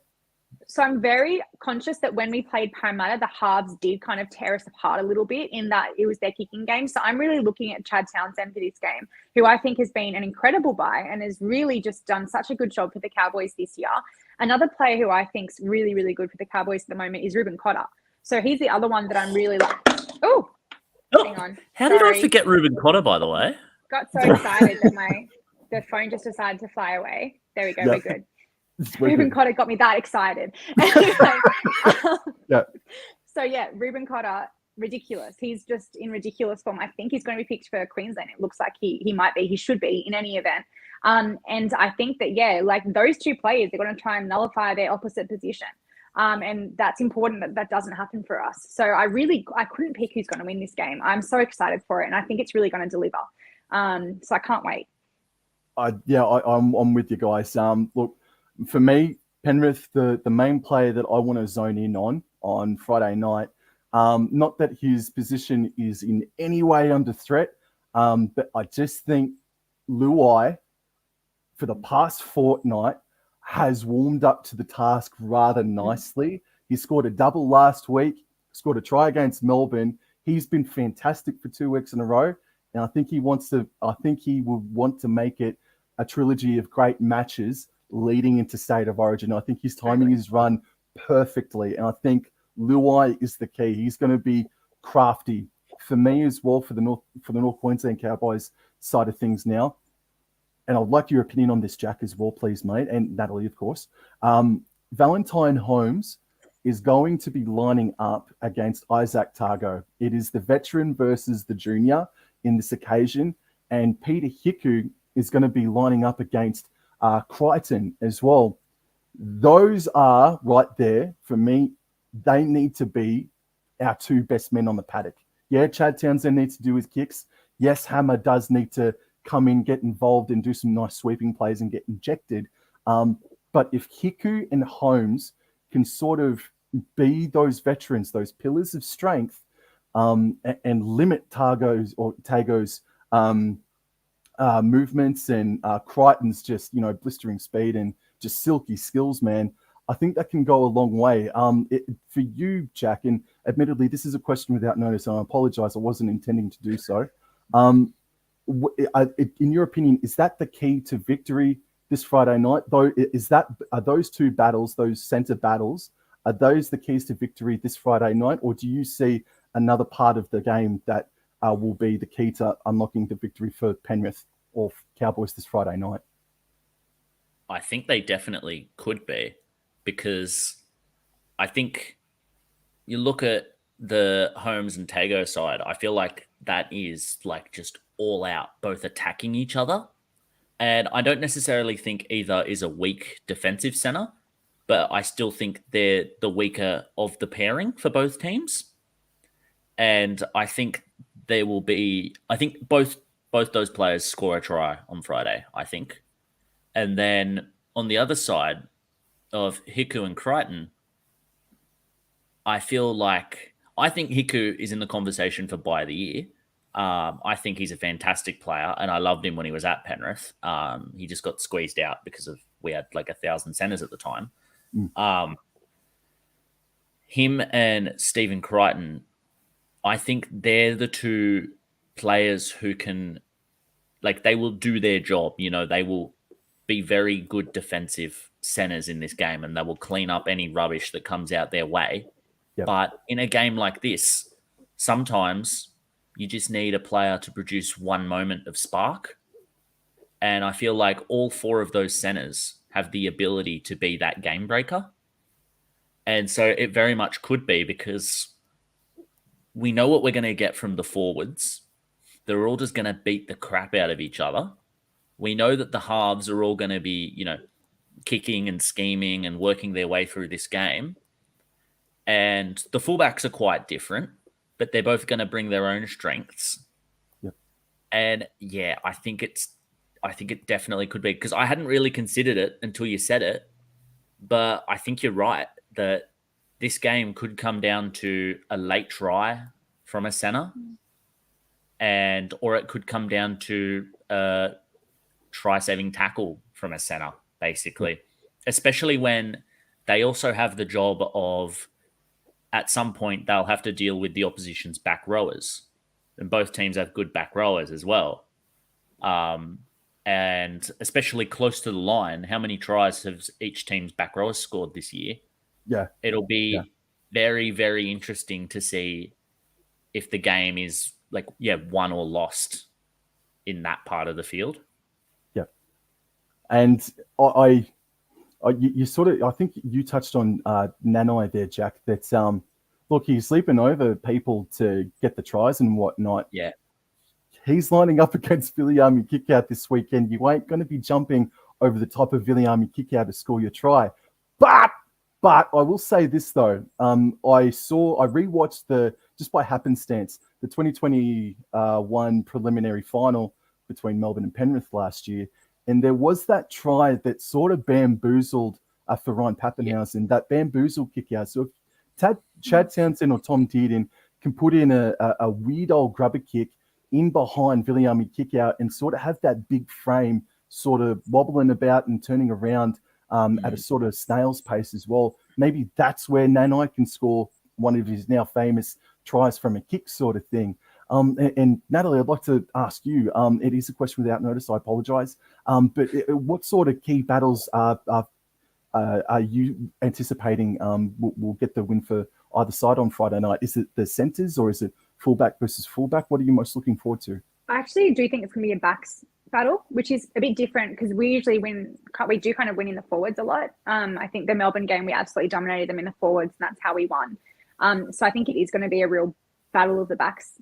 So I'm very conscious that when we played Parramatta, the halves did kind of tear us apart a little bit in that it was their kicking game. So I'm really looking at Chad Townsend for this game, who I think has been an incredible buy and has really just done such a good job for the Cowboys this year. Another player who I think is really, really good for the Cowboys at the moment is Ruben Cotter. So he's the other one that I'm really like, hang on. How did I forget Ruben Cotter, by the way? Got so excited that the phone just decided to fly away. There we go. We're good. Ruben Cotter got me that excited. Anyway, So Ruben Cotter, ridiculous. He's just in ridiculous form. I think he's going to be picked for Queensland. It looks like he might be. He should be in any event. And I think that, like those two players, they're going to try and nullify their opposite position. And that's important that doesn't happen for us. So I couldn't pick who's going to win this game. I'm so excited for it, and I think it's really going to deliver. So I can't wait. I'm with you guys. Look, for me, Penrith, the main player that I want to zone in on Friday night, not that his position is in any way under threat, but I just think Luai, for the past fortnight, has warmed up to the task rather nicely. He scored a double last week, scored a try against Melbourne. He's been fantastic for 2 weeks in a row, and I think he will want to make it a trilogy of great matches leading into State of Origin. I think his timing is run perfectly, and I think Luai is the key. He's going to be crafty for me as well for the North Queensland Cowboys side of things now. And I'd like your opinion on this, Jack, as well, please, mate, and Natalie, of course. Valentine Holmes is going to be lining up against Isaac Targo. It is the veteran versus the junior in this occasion, and Peter Hiku is going to be lining up against Crichton as well. Those are right there for me. They need to be our two best men on the paddock. Yeah, Chad Townsend needs to do his kicks. Yes, Hammer does need to come in, get involved, and do some nice sweeping plays and get injected. But if Hiku and Holmes can sort of be those veterans, those pillars of strength, and limit Tago's movements and Crichton's just, blistering speed and just silky skills, man, I think that can go a long way. For you, Jack, and admittedly, this is a question without notice, and I apologize, I wasn't intending to do so. In your opinion, is that the key to victory this Friday night? Though, are those two battles, those centre battles, are those the keys to victory this Friday night, or do you see another part of the game that will be the key to unlocking the victory for Penrith or Cowboys this Friday night? I think they definitely could be, because I think you look at the Holmes and Tago side, I feel like that is like just all out, both attacking each other. And I don't necessarily think either is a weak defensive center, but I still think they're the weaker of the pairing for both teams. And I think both those players score a try on Friday, I think. And then on the other side of Hiku and Crichton, I think Hiku is in the conversation for Buy of the Year. I think he's a fantastic player, and I loved him when he was at Penrith. He just got squeezed out because we had like 1,000 centers at the time. Him and Stephen Crichton, I think they're the two players who can, they will do their job. They will be very good defensive centers in this game, and they will clean up any rubbish that comes out their way. Yep. But in a game like this, sometimes you just need a player to produce one moment of spark. And I feel like all four of those centers have the ability to be that game breaker. And so it very much could be, because we know what we're going to get from the forwards. They're all just going to beat the crap out of each other. We know that the halves are all going to be, kicking and scheming and working their way through this game. And the fullbacks are quite different, but they're both going to bring their own strengths. Yep. And yeah, I think it definitely could be, because I hadn't really considered it until you said it, but I think you're right that this game could come down to a late try from a center, or it could come down to a try-saving tackle from a center, basically, especially when they also have the job of, at some point, they'll have to deal with the opposition's back rowers. And both teams have good back rowers as well. And especially close to the line, how many tries have each team's back rowers scored this year? Yeah. It'll be very, very interesting to see if the game is won or lost in that part of the field. Yeah. And I think you touched on Nanai there, Jack, that look, he's sleeping over people to get the tries and whatnot. Yeah. He's lining up against Viliami Kickout this weekend. You ain't going to be jumping over the top of Viliami Kickout to score your try. But But I will say this though, I rewatched just by happenstance, the 2021 preliminary final between Melbourne and Penrith last year. And there was that try that sort of bamboozled for Ryan Pappenhausen, that bamboozle kick out. So if Chad Townsend or Tom Dearden can put in a weird old grubber kick in behind Viliami kick out and sort of have that big frame sort of wobbling about and turning around at a sort of snail's pace as well, maybe that's where Nanai can score one of his now famous tries from a kick sort of thing. And Natalie, I'd like to ask you, it is a question without notice, I apologize, but what sort of key battles are you anticipating will get the win for either side on Friday night? Is it the centres or is it fullback versus fullback? What are you most looking forward to? I actually do think it's going to be a backs battle, which is a bit different because we usually we do kind of win in the forwards a lot. I think the Melbourne game, we absolutely dominated them in the forwards, and that's how we won. So I think it is going to be a real battle of the backs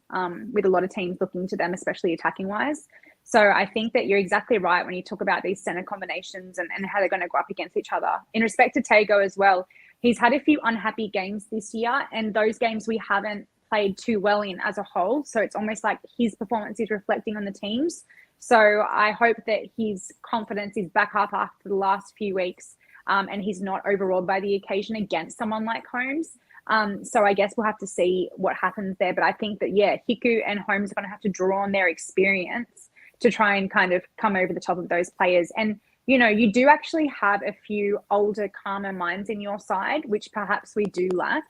with a lot of teams looking to them, especially attacking wise. So I think that you're exactly right when you talk about these centre combinations and how they're going to go up against each other. In respect to Tago as well, he's had a few unhappy games this year, and those games we haven't played too well in as a whole. So it's almost like his performance is reflecting on the team's. So I hope that his confidence is back up after the last few weeks and he's not overawed by the occasion against someone like Holmes. So I guess we'll have to see what happens there. But I think that, Hiku and Holmes are going to have to draw on their experience to try and kind of come over the top of those players. And, you do actually have a few older, calmer minds in your side, which perhaps we do lack.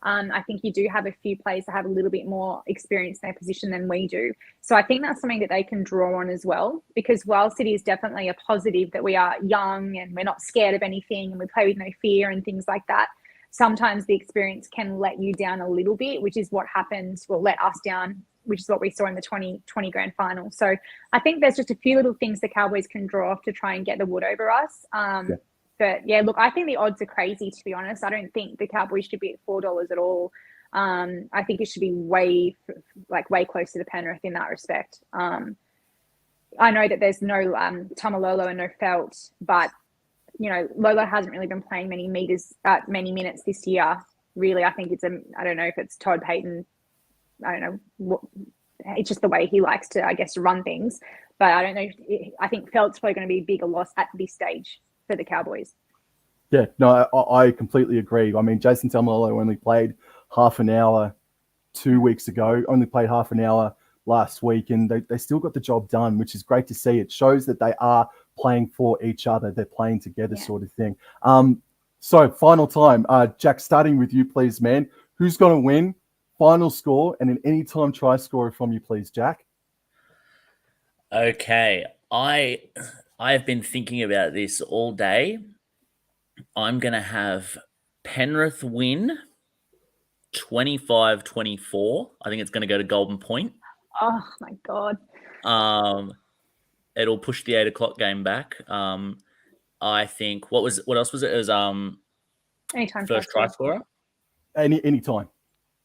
I think you do have a few players that have a little bit more experience in their position than we do. So I think that's something that they can draw on as well, because whilst it is definitely a positive that we are young and we're not scared of anything and we play with no fear and things like that, sometimes the experience can let you down a little bit, which is what happened, let us down, which is what we saw in the 2020 grand final. So I think there's just a few little things the Cowboys can draw off to try and get the wood over us. But look, I think the odds are crazy, to be honest. I don't think the Cowboys should be at $4 at all. I think it should be way closer to Penrith in that respect. I know that there's no Tamalolo and no Felt, but Lolo hasn't really been playing many minutes this year. Really, I think I don't know if it's Todd Payton. I don't know. It's just the way he likes to, I guess, run things. But I don't know. I think Felt's probably going to be a bigger loss at this stage for the Cowboys. Yeah, no, I completely agree. I mean, Jason Tamalolo only played half an hour 2 weeks ago, only played half an hour last week, and they still got the job done, which is great to see. It shows that they are playing for each other. They're playing together sort of thing. So final time, Jack, starting with you, please, man. Who's going to win? Final score and an anytime try scorer from you, please, Jack. Okay. I have been thinking about this all day. I'm going to have Penrith win 25-24. I think it's going to go to Golden Point. Oh, my God. It'll push the 8 o'clock game back. I think, what else was it? It was anytime first try scorer? Anytime.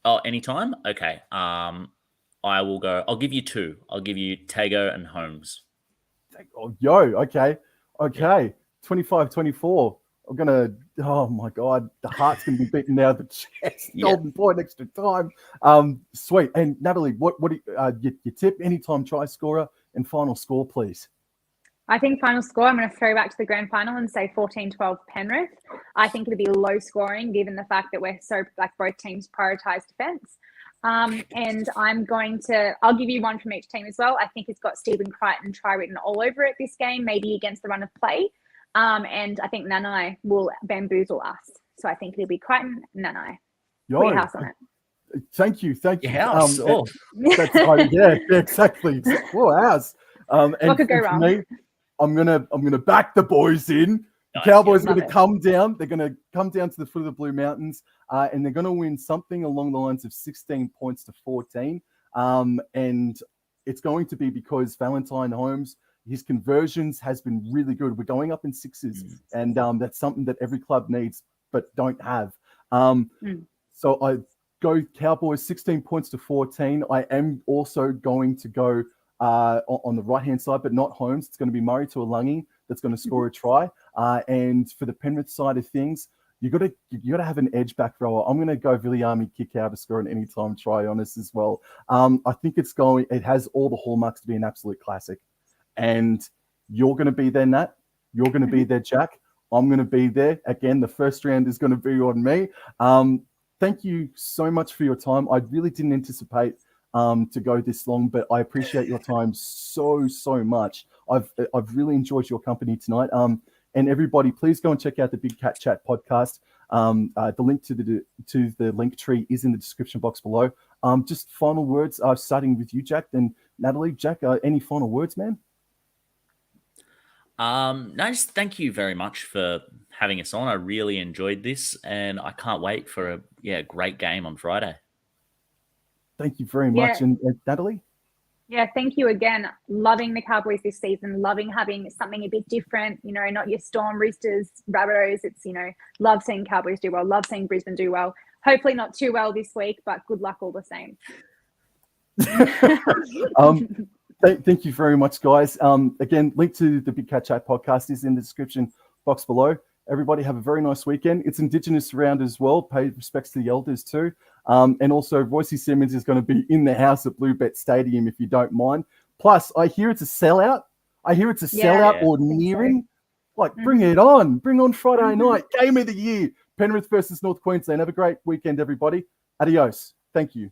Oh, anytime? Okay. I will go. I'll give you 2. I'll give you Tago and Holmes. Okay. 25-24. I'm going to, oh my God, the heart's going to be beaten now. The chest, Golden Point, extra time. Sweet. And Natalie, what do you tip? Anytime try scorer and final score, please. I think final score, I'm going to throw back to the grand final and say 14-12 Penrith. I think it'll be low scoring given the fact that we're so, both teams prioritise defence. And I'll give you one from each team as well. I think it's got Stephen Crichton try written all over it this game, maybe against the run of play. And I think Nanai will bamboozle us. So I think it'll be Crichton, Nanai. Put your house on it. Thank you. Your house. Yeah, exactly. Well, house. And what could go wrong? Me, I'm gonna back the boys in. The Cowboys are going to come down. They're going to come down to the foot of the Blue Mountains, and they're going to win something along the lines of 16 points to 14. And it's going to be because Valentine Holmes, his conversions has been really good. We're going up in sixes, and that's something that every club needs but don't have. So I go Cowboys 16 points to 14. I am also going to go on the right-hand side, but not Holmes. It's going to be Murray Tuilagi that's going to score a try. And for the Penrith side of things, you gotta have an edge back rower. I'm gonna go Viliami kick out to score an anytime try on us as well. I think it has all the hallmarks to be an absolute classic. And you're gonna be there, Nat. You're gonna be there, Jack. I'm gonna be there. Again, the first round is gonna be on me. Thank you so much for your time. I really didn't anticipate to go this long, but I appreciate your time so much. I've really enjoyed your company tonight. And everybody, please go and check out the BigCatChat podcast. The link to the Linktree is in the description box below. Just final words, starting with you, Jack, then Natalie. Jack, any final words, man? No, just thank you very much for having us on. I really enjoyed this, and I can't wait for a great game on Friday. Thank you very much. And Natalie? Yeah, thank you again. Loving the Cowboys this season, loving having something a bit different, not your Storm, Roosters, Rabbitohs. It's, love seeing Cowboys do well, love seeing Brisbane do well. Hopefully not too well this week, but good luck all the same. Thank you very much, guys. Again, link to the BigCatChat podcast is in the description box below. Everybody have a very nice weekend. It's Indigenous Round as well. Pay respects to the elders too. And also, Royce Simmons is going to be in the house at Bluebet Stadium, if you don't mind. Plus, I hear it's a sellout. Or nearing. Bring it on. Bring on Friday night. Game of the year. Penrith versus North Queensland. Have a great weekend, everybody. Adios. Thank you.